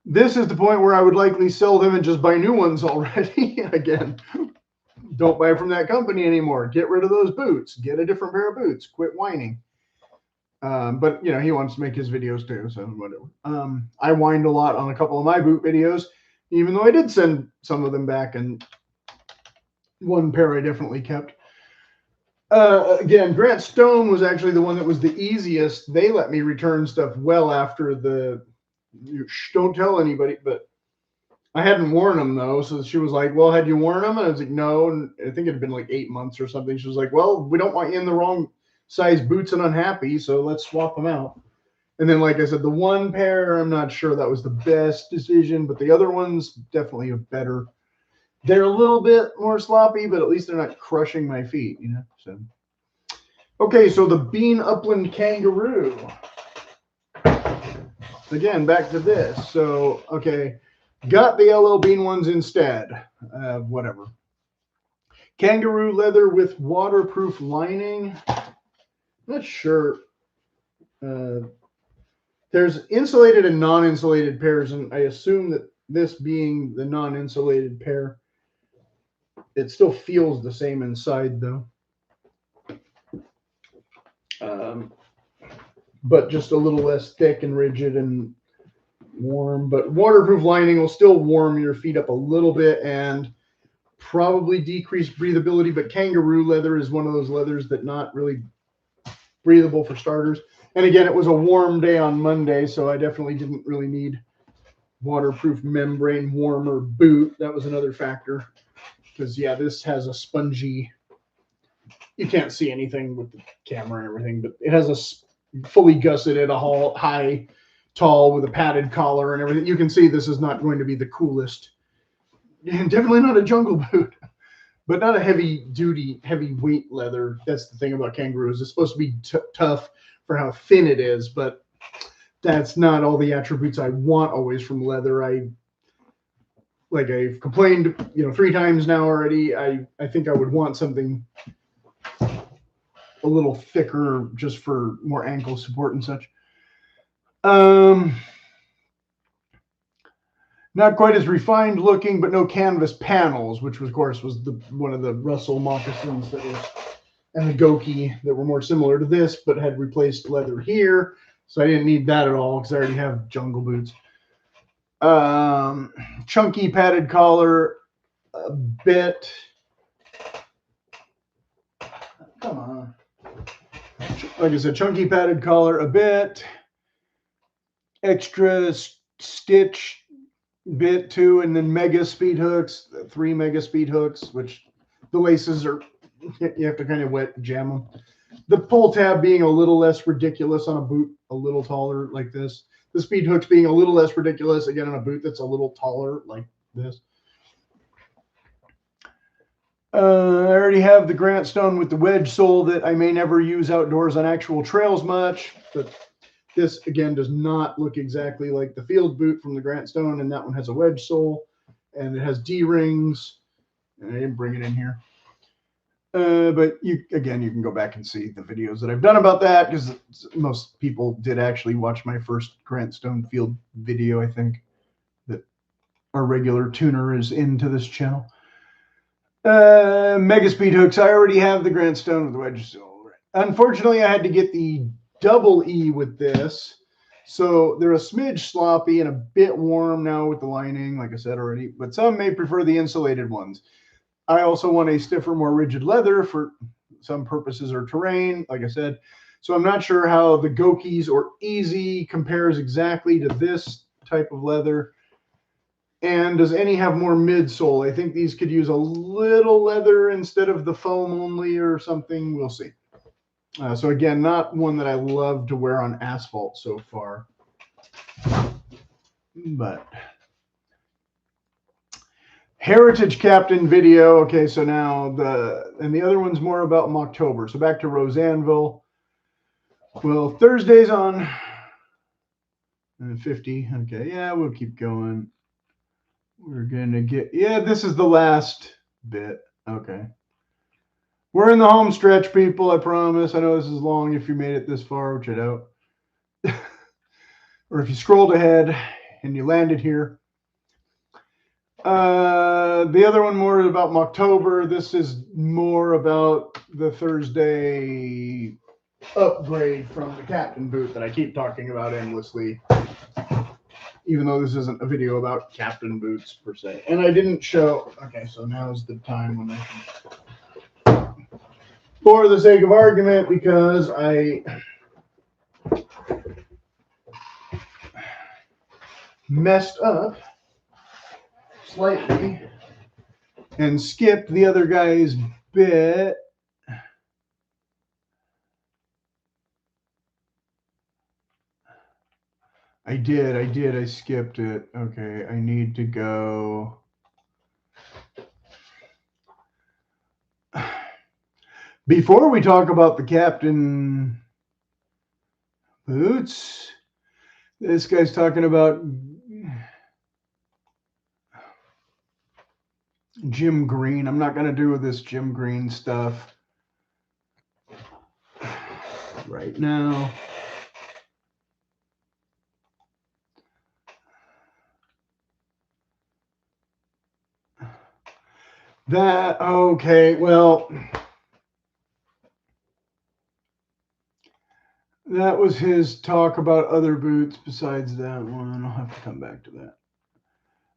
This is the point where I would likely sell them and just buy new ones already. Again, don't buy from that company anymore. Get rid of those boots. Get a different pair of boots. Quit whining. But, you know, he wants to make his videos too, so whatever. I whined a lot on a couple of my boot videos, even though I did send some of them back, and one pair I definitely kept. Again, Grant Stone was actually the one that was the easiest. They let me return stuff well after the, don't tell anybody, but I hadn't worn them though. So she was like, well, had you worn them? And I was like, no. And I think it had been like 8 months or something. She was like, well, we don't want you in the wrong size boots and unhappy, so let's swap them out. And then, like I said, the one pair, I'm not sure that was the best decision, but the other ones definitely are better. They're a little bit more sloppy, but at least they're not crushing my feet, you know. So, okay, so the Bean Upland Kangaroo. Again, back to this. So, okay, got the LL Bean ones instead. Whatever. Kangaroo leather with waterproof lining. I'm not sure. There's insulated and non-insulated pairs, and I assume that this being the non-insulated pair, it still feels the same inside though. But just a little less thick and rigid and warm. But waterproof lining will still warm your feet up a little bit and probably decrease breathability. But kangaroo leather is one of those leathers that not really breathable for starters. And again, it was a warm day on Monday, so I definitely didn't really need waterproof membrane warmer boot. That was another factor. Because, yeah, this has a spongy, you can't see anything with the camera and everything, but it has a fully gusseted, high, tall with a padded collar and everything. You can see this is not going to be the coolest. And definitely not a jungle boot. But not a heavy weight leather. That's the thing about kangaroos. It's supposed to be tough for how thin it is, but that's not all the attributes I want always from leather. Like I've complained, 3 times now already. I think I would want something a little thicker just for more ankle support and such. Not quite as refined looking, but no canvas panels, which of course was one of the Russell moccasins and the Goki that were more similar to this, but had replaced leather here. So I didn't need that at all because I already have jungle boots. Chunky padded collar, a bit. Come on. Like I said, chunky padded collar, a bit. Extra stitch bit too, and then mega speed hooks, 3 mega speed hooks, which the laces are, you have to kind of wet jam them. The pull tab being a little less ridiculous on a boot, a little taller like this. The speed hooks being a little less ridiculous, again, on a boot that's a little taller like this. I already have the Grant Stone with the wedge sole that I may never use outdoors on actual trails much, but this, again, does not look exactly like the field boot from the Grant Stone, and that one has a wedge sole, and it has D-rings, and I didn't bring it in here. But you can go back and see the videos that I've done about that, because most people did actually watch my first Grant Stone field video, I think, that our regular tuner is into this channel. Mega speed hooks. I already have the Grant Stone with the wedge sole. Unfortunately, I had to get the double E with this, so they're a smidge sloppy and a bit warm now with the lining, like I said already, but some may prefer the insulated ones. I also want a stiffer, more rigid leather for some purposes or terrain, like I said. So I'm not sure how the Gokis or Easy compares exactly to this type of leather. And does any have more midsole? I think these could use a little leather instead of the foam only or something. We'll see. So again, not one that I love to wear on asphalt so far, but Heritage Captain video. Okay, so now the other one's more about Moc-Toe-Ber. So back to Roseanneville. Well, Thursday's on 50. Okay, yeah, we'll keep going. We're gonna get, yeah, this is the last bit. Okay. We're in the home stretch, people, I promise. I know this is long if you made it this far, which I doubt. Or if you scrolled ahead and you landed here. The other one more about Moc-Toe-Ber. This is more about the Thursday upgrade from the Captain boot that I keep talking about endlessly, even though this isn't a video about Captain boots per se. And I didn't show, okay, so now is the time when I can, for the sake of argument, because I messed up slightly and skipped the other guy's bit. I did. I skipped it. Okay, I need to go. Before we talk about the Captain boots, this guy's talking about Jim Green. I'm not going to do this Jim Green stuff right now. That, okay, well, that was his talk about other boots besides that one. I'll have to come back to that.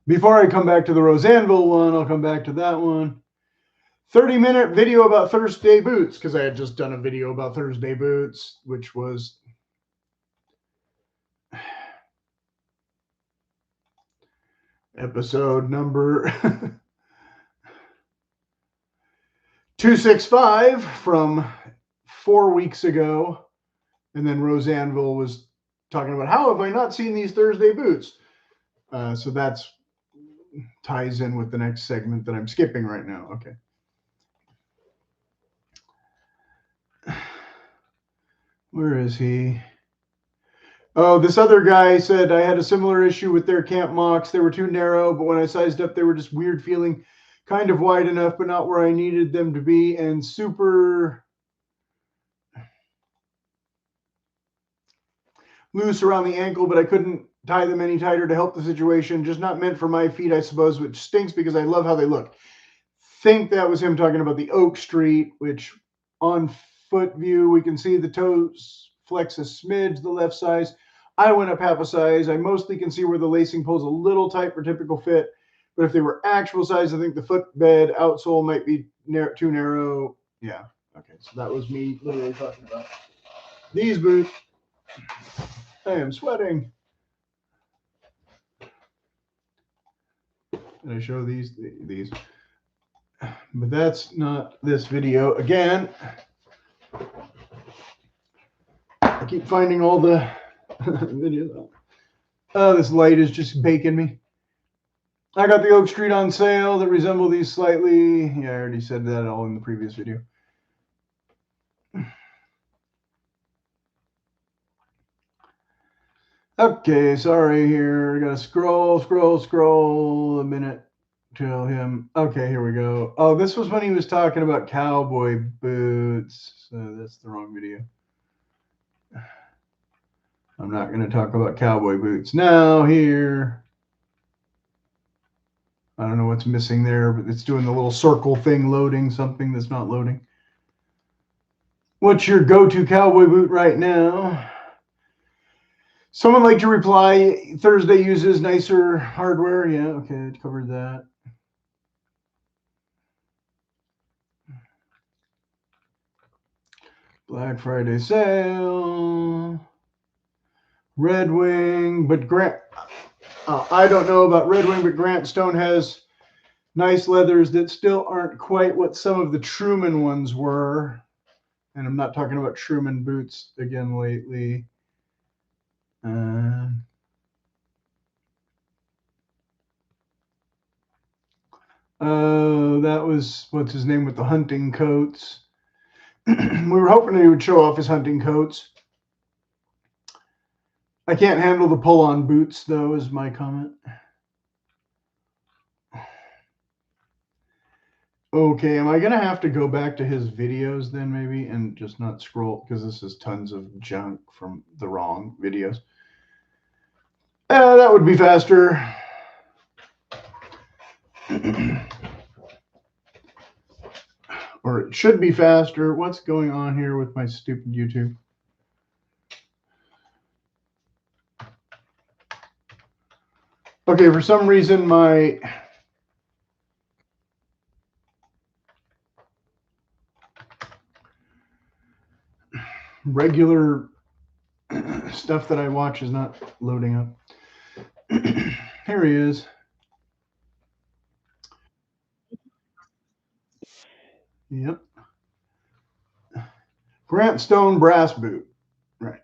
Before I come back to the Roseanneville one, I'll come back to that one. 30-minute video about Thursday boots, because I had just done a video about Thursday boots, which was episode number 265 from 4 weeks ago. And then Roseanneville was talking about, how have I not seen these Thursday boots? So that's ties in with the next segment that I'm skipping right now. Okay. Where is he? Oh, this other guy said I had a similar issue with their Camp Mocs. They were too narrow, but when I sized up, they were just weird feeling, kind of wide enough, but not where I needed them to be, and super loose around the ankle, but I couldn't tie them any tighter to help the situation. Just not meant for my feet, I suppose, which stinks because I love how they look. Think that was him talking about the Oak Street, which on foot view, we can see the toes flex a smidge, the left size. I went up half a size. I mostly can see where the lacing pulls a little tight for typical fit, but if they were actual size, I think the footbed outsole might be too narrow. Yeah, okay, so that was me literally talking about these boots. I am sweating. Did I show these? These. But that's not this video. Again, I keep finding all the videos. Oh, this light is just baking me. I got the Oak Street on sale that resemble these slightly. Yeah, I already said that all in the previous video. Okay, sorry here. I gotta scroll a minute till him. Okay, here we go. Oh, this was when he was talking about cowboy boots. So that's the wrong video. I'm not going to talk about cowboy boots now here. I don't know what's missing there, but it's doing the little circle thing, loading something that's not loading. What's your go-to cowboy boot right now? Someone like to reply, Thursday uses nicer hardware. Yeah, okay, I covered that. Black Friday sale. Red Wing, but Grant, I don't know about Red Wing, but Grant Stone has nice leathers that still aren't quite what some of the Truman ones were. And I'm not talking about Truman boots again lately. That was, what's his name with the hunting coats. We were hoping he would show off his hunting coats. I can't handle the pull-on boots, though, is my comment. Okay, am I going to have to go back to his videos then, maybe, and just not scroll? Because this is tons of junk from the wrong videos. That would be faster. Or it should be faster. What's going on here with my stupid YouTube? Okay, for some reason my regular stuff that I watch is not loading up. Here he is. Yep. Grant Stone brass boot. Right.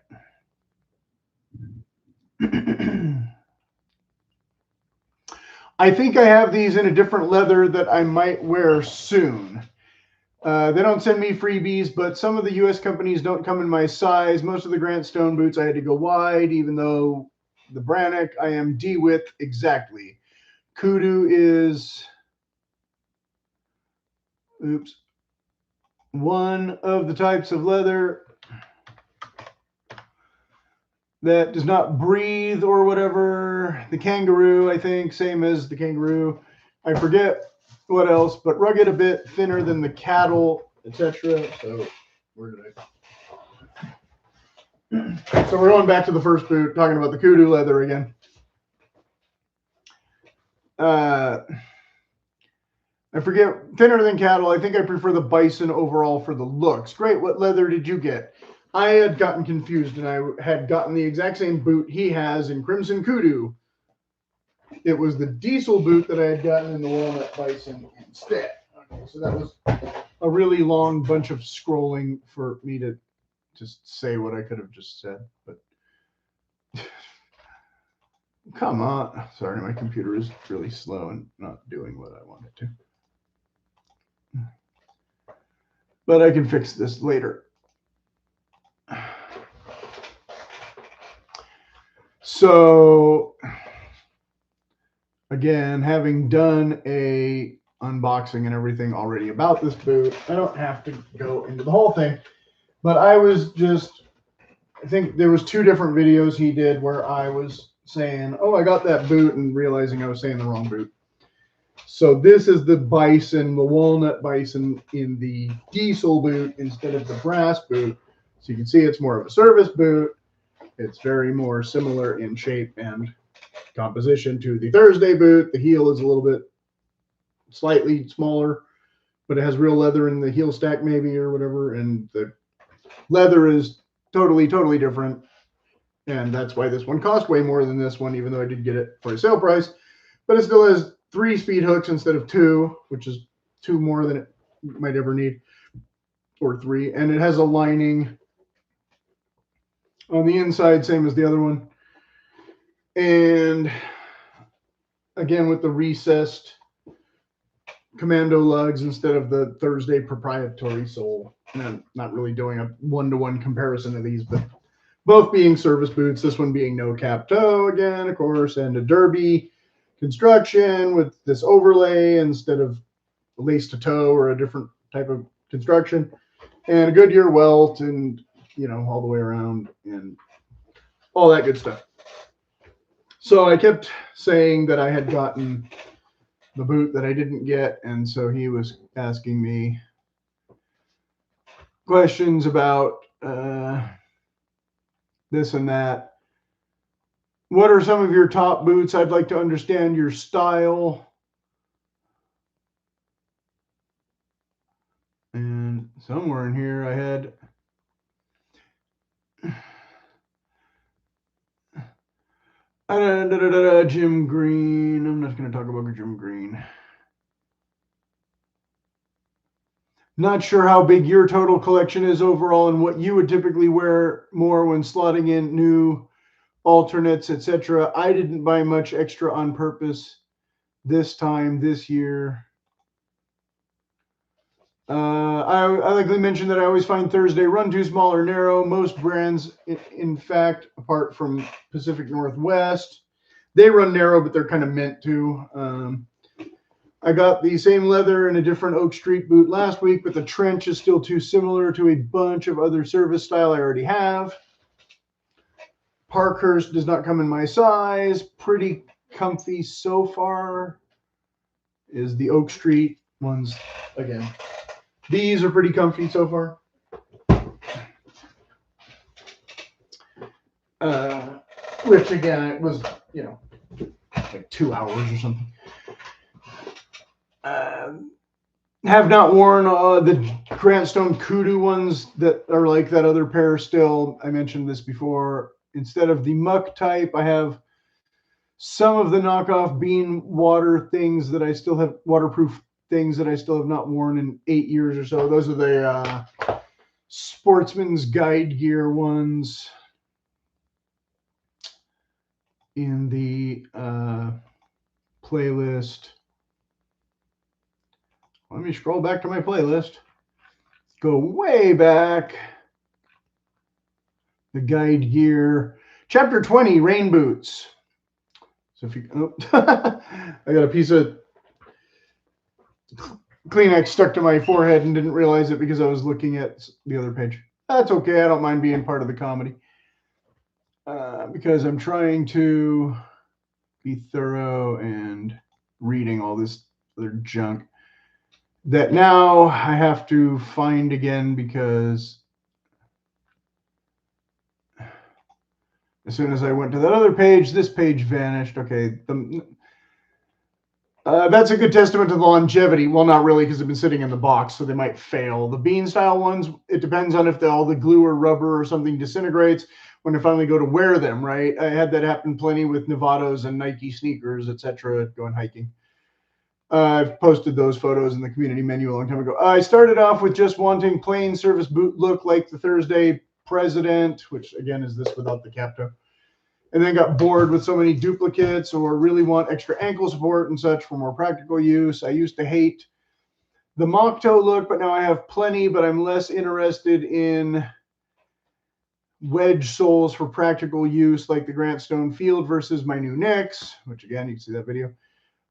I think I have these in a different leather that I might wear soon. They don't send me freebies, but some of the U.S. companies don't come in my size. Most of the Grant Stone boots I had to go wide, even though the Brannock I am D width exactly. Kudu is, oops, one of the types of leather that does not breathe or whatever. The kangaroo, I think, same as the kangaroo. I forget what else, but rugged, a bit thinner than the cattle, etc. So where did I? So we're going back to the first boot, talking about the kudu leather again. I forget, thinner than cattle. I think I prefer the bison overall for the looks. Great. What leather did you get? I had gotten confused, and I had gotten the exact same boot he has in Crimson Kudu. It was the diesel boot that I had gotten in the walnut bison instead. Okay, so that was a really long bunch of scrolling for me to just say what I could have just said, but come on. Sorry, my computer is really slow and not doing what I want it to. But I can fix this later. So again, having done a unboxing and everything already about this boot, I don't have to go into the whole thing, but I was just, I think there was 2 different videos he did where I was saying, oh, I got that boot, and realizing I was saying the wrong boot. So this is the bison, the walnut bison in the diesel boot instead of the brass boot. So you can see it's more of a service boot. It's very more similar in shape and composition to the Thursday boot. The heel is a little bit slightly smaller, but it has real leather in the heel stack maybe or whatever. And the leather is totally different. And that's why this one cost way more than this one, even though I did get it for a sale price. But it still has 3 speed hooks instead of 2, which is 2 more than it might ever need, or 3. And it has a lining on the inside, same as the other one. And again, with the recessed commando lugs instead of the Thursday proprietary sole. And I'm not really doing a one-to-one comparison of these, but both being service boots, this one being no cap toe again, of course, and a derby construction with this overlay instead of lace to toe or a different type of construction, and a Goodyear welt, and all the way around and all that good stuff. So I kept saying that I had gotten the boot that I didn't get, and so he was asking me questions about this and that. What are some of your top boots? I'd like to understand your style. And somewhere in here I had Jim Green. I'm not going to talk about Jim Green. Not sure how big your total collection is overall and what you would typically wear more when slotting in new alternates, etc. I didn't buy much extra on purpose this time, this year. I likely mentioned that I always find Thursday run too small or narrow. Most brands, in fact, apart from Pacific Northwest, they run narrow, but they're kind of meant to. I got the same leather in a different Oak Street boot last week, but the trench is still too similar to a bunch of other service style I already have. Parkhurst does not come in my size. Pretty comfy so far is the Oak Street ones again. These are pretty comfy so far. Which again, it was, like 2 hours or something. Have not worn the Grant Stone Kudu ones that are like that other pair still. I mentioned this before. Instead of the muck type, I have some of the knockoff bean water things that I still have, waterproof things that I still have not worn in 8 years or so. Those are the Sportsman's Guide Gear ones in the playlist. Let me scroll back to my playlist. Go way back. The Guide Gear. Chapter 20, Rain Boots. So if you, I got a piece of Kleenex stuck to my forehead and didn't realize it because I was looking at the other page. That's okay. I don't mind being part of the comedy. Because I'm trying to be thorough and reading all this other junk that now I have to find again because as soon as I went to that other page, this page vanished. Okay, that's a good testament to the longevity. Well, not really, because they've been sitting in the box, so they might fail. The bean style ones, it depends on if all the glue or rubber or something disintegrates when I finally go to wear them, right? I had that happen plenty with Nevados and Nike sneakers, etc., going hiking. I've posted those photos in the community menu a long time ago. I started off with just wanting plain service boot look like the Thursday President, which again is this without the capto, and then got bored with so many duplicates or really want extra ankle support and such for more practical use. I used to hate the Moc-Toe look, but now I have plenty, but I'm less interested in wedge soles for practical use like the Grant Stone Field versus my new Nicks, which again, you can see that video.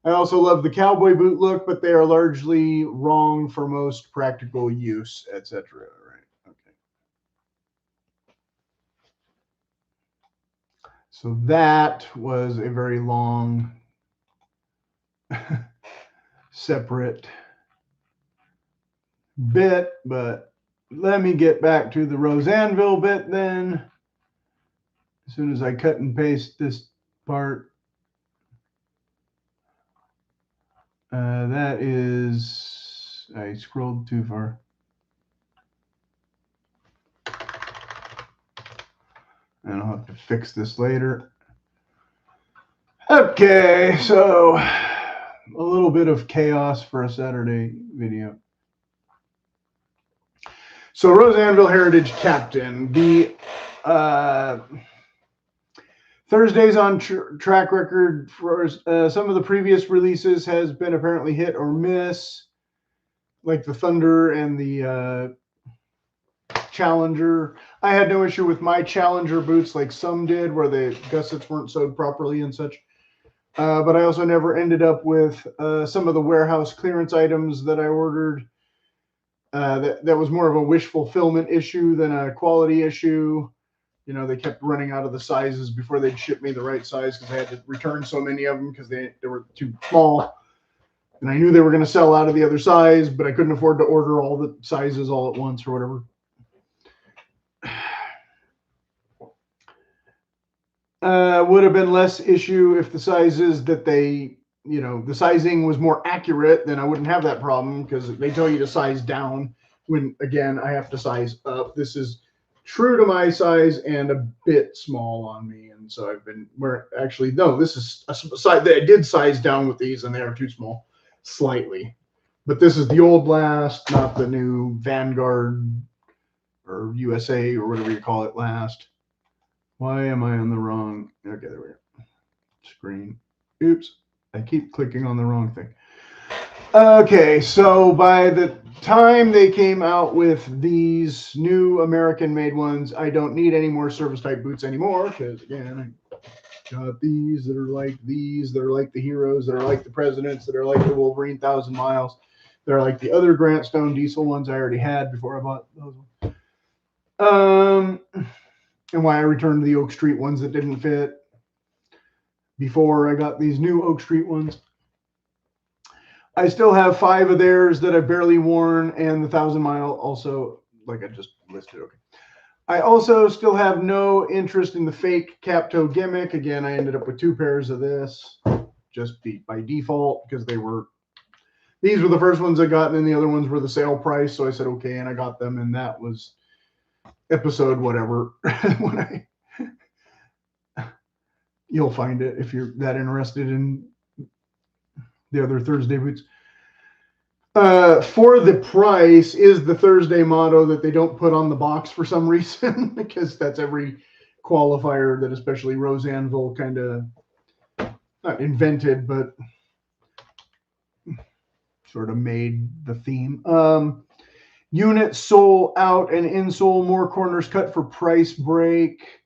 I also love the cowboy boot look, but they are largely wrong for most practical use, etc. Right? Okay. So that was a very long, separate bit, but let me get back to the Roseanneville bit then. As soon as I cut and paste this part. That is, I scrolled too far. And I'll have to fix this later. Okay, so a little bit of chaos for a Saturday video. So Roseanneville Heritage Captain, the Thursdays on track record for some of the previous releases has been apparently hit or miss, like the Thunder and the Challenger. I had no issue with my Challenger boots like some did, where the gussets weren't sewed properly and such. But I also never ended up with some of the warehouse clearance items that I ordered. That was more of a wish fulfillment issue than a quality issue. You know, they kept running out of the sizes before they'd ship me the right size because I had to return so many of them because they were too small. And I knew they were going to sell out of the other size, but I couldn't afford to order all the sizes all at once or whatever. Would have been less issue if the sizes that they, the sizing was more accurate, then I wouldn't have that problem because they tell you to size down when, again, I have to size up. This is true to my size and a bit small on me. And so I've been this is a size that I did size down with these and they are too small, slightly. But this is the old last, not the new Vanguard or USA or whatever you call it last. Why am I on the wrong? Okay, there we go. Screen. Oops. I keep clicking on the wrong thing. Okay, so by the time they came out with these new American-made ones, I don't need any more service-type boots anymore because, again, I got these that are like these, that are like the Heroes, that are like the Presidents, that are like the Wolverine 1,000 Miles. They're like the other Grant Stone Diesel ones I already had before I bought those ones. And why I returned the Oak Street ones that didn't fit before I got these new Oak Street ones. I still have 5 of theirs that I've barely worn, and the 1,000 Mile also, like I just listed. Okay. I also still have no interest in the fake cap toe gimmick. Again, I ended up with 2 pairs of this just by default because these were the first ones I got, and then the other ones were the sale price. So I said, okay, and I got them, and that was episode whatever. You'll find it if you're that interested in the other Thursday boots. For the price is the Thursday motto that they don't put on the box for some reason, because that's every qualifier that especially Rose Anvil kind of not invented, but sort of made the theme. Unit sole out and insole, more corners cut for price break.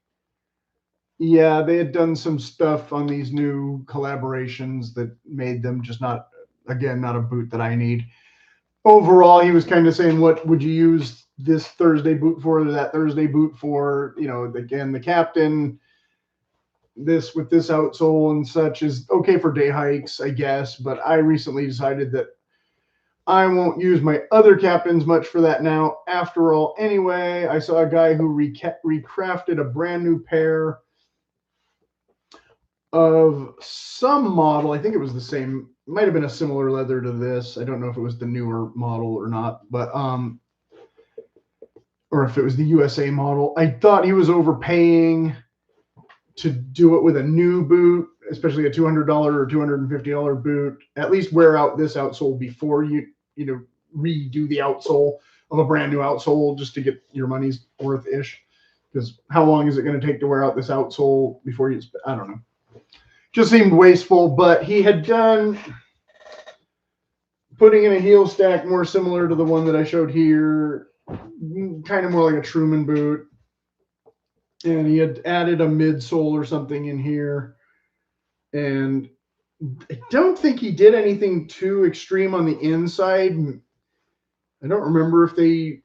Yeah, they had done some stuff on these new collaborations that made them just not, again, not a boot that I need. Overall, he was kind of saying, what would you use this Thursday boot for, or that Thursday boot for? You know, again, the Captain, this with this outsole and such is okay for day hikes, I guess. But I recently decided that I won't use my other Captains much for that now. After all, anyway, I saw a guy who recrafted a brand new pair of some model. I think it was the same, might have been a similar leather to this. I don't know if it was the newer model or not, but or if it was the USA model. I thought he was overpaying to do it with a new boot, especially a $200 or $250 boot. At least wear out this outsole before you redo the outsole of a brand new outsole, just to get your money's worth ish. Because how long is it going to take to wear out this outsole before you? I don't know. Just seemed wasteful, but he had done putting in a heel stack more similar to the one that I showed here, kind of more like a Truman boot. And he had added a midsole or something in here. And I don't think he did anything too extreme on the inside. I don't remember if they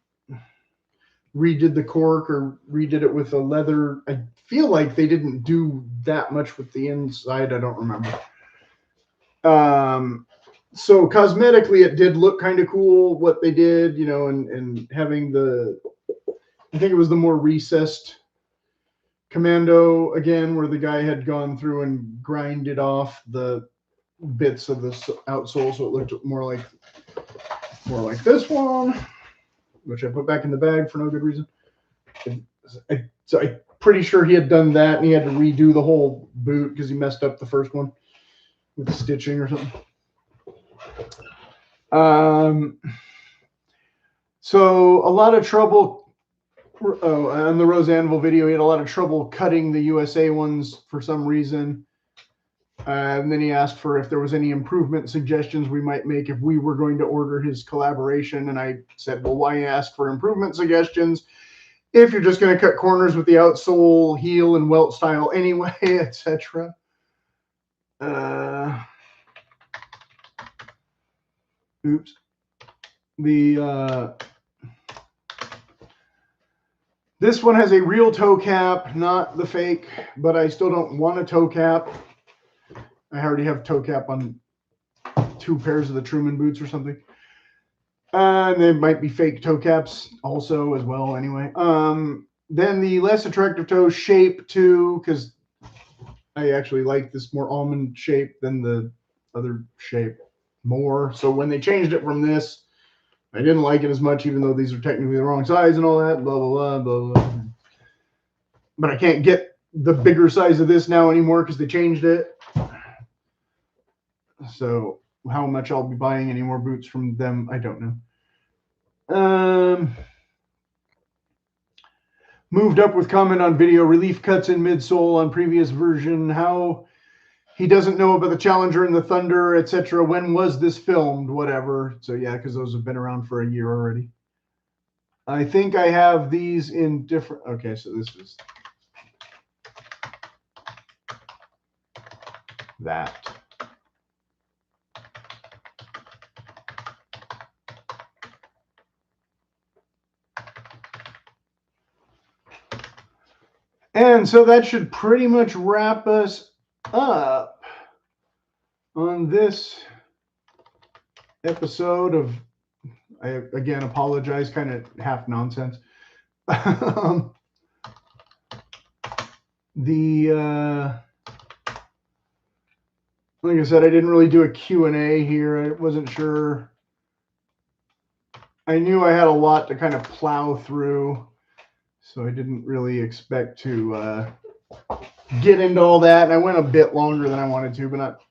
redid the cork or redid it with a leather. I feel like they didn't do that much with the inside. I don't remember. So cosmetically, it did look kind of cool what they did, and having I think it was the more recessed commando again, where the guy had gone through and grinded off the bits of the outsole, so it looked more like this one, which I put back in the bag for no good reason. So I'm pretty sure he had done that, and he had to redo the whole boot because he messed up the first one with the stitching or something. So a lot of trouble. On the Rose Anvil video, he had a lot of trouble cutting the USA ones for some reason. And then he asked for if there was any improvement suggestions we might make if we were going to order his collaboration. And I said, well, why ask for improvement suggestions if you're just going to cut corners with the outsole, heel, and welt style anyway, etc. Oops. This one has a real toe cap, not the fake, but I still don't want a toe cap. I already have toe cap on 2 pairs of the Truman boots or something. And they might be fake toe caps also as well anyway. Then the less attractive toe shape too, because I actually like this more almond shape than the other shape more. So when they changed it from this, I didn't like it as much, even though these are technically the wrong size and all that, blah, blah, blah, blah, blah. But I can't get the bigger size of this now anymore because they changed it. So how much I'll be buying any more boots from them, I don't know. Moved up with comment on video, relief cuts in midsole on previous version, how he doesn't know about the Challenger and the Thunder, etc. When was this filmed? Whatever. So yeah, because those have been around for a year already. I think I have these in different. Okay, so this is that. And so that should pretty much wrap us up on this episode of, I again apologize, kind of half nonsense. Like I said, I didn't really do a Q&A here. I wasn't sure. I knew I had a lot to kind of plow through, so I didn't really expect to get into all that. And I went a bit longer than I wanted to, but not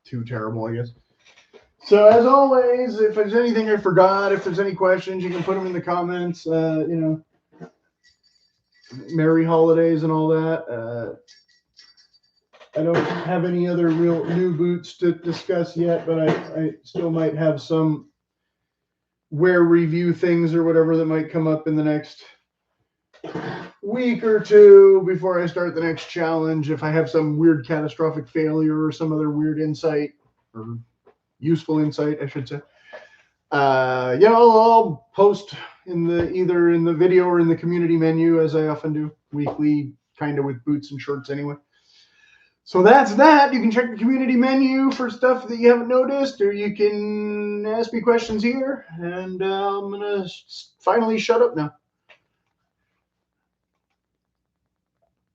too terrible, I guess. So as always, if there's anything I forgot, if there's any questions, you can put them in the comments. You know, Merry Holidays and all that. I don't have any other real new boots to discuss yet, but I still might have some wear review things or whatever that might come up in the next week or two before I start the next challenge. If I have some weird catastrophic failure or some other weird insight or useful insight, I should say. Yeah, I'll post either in the video or in the community menu, as I often do weekly, kind of with boots and shirts anyway. So that's that. You can check the community menu for stuff that you haven't noticed, or you can ask me questions here. And I'm going to finally shut up now.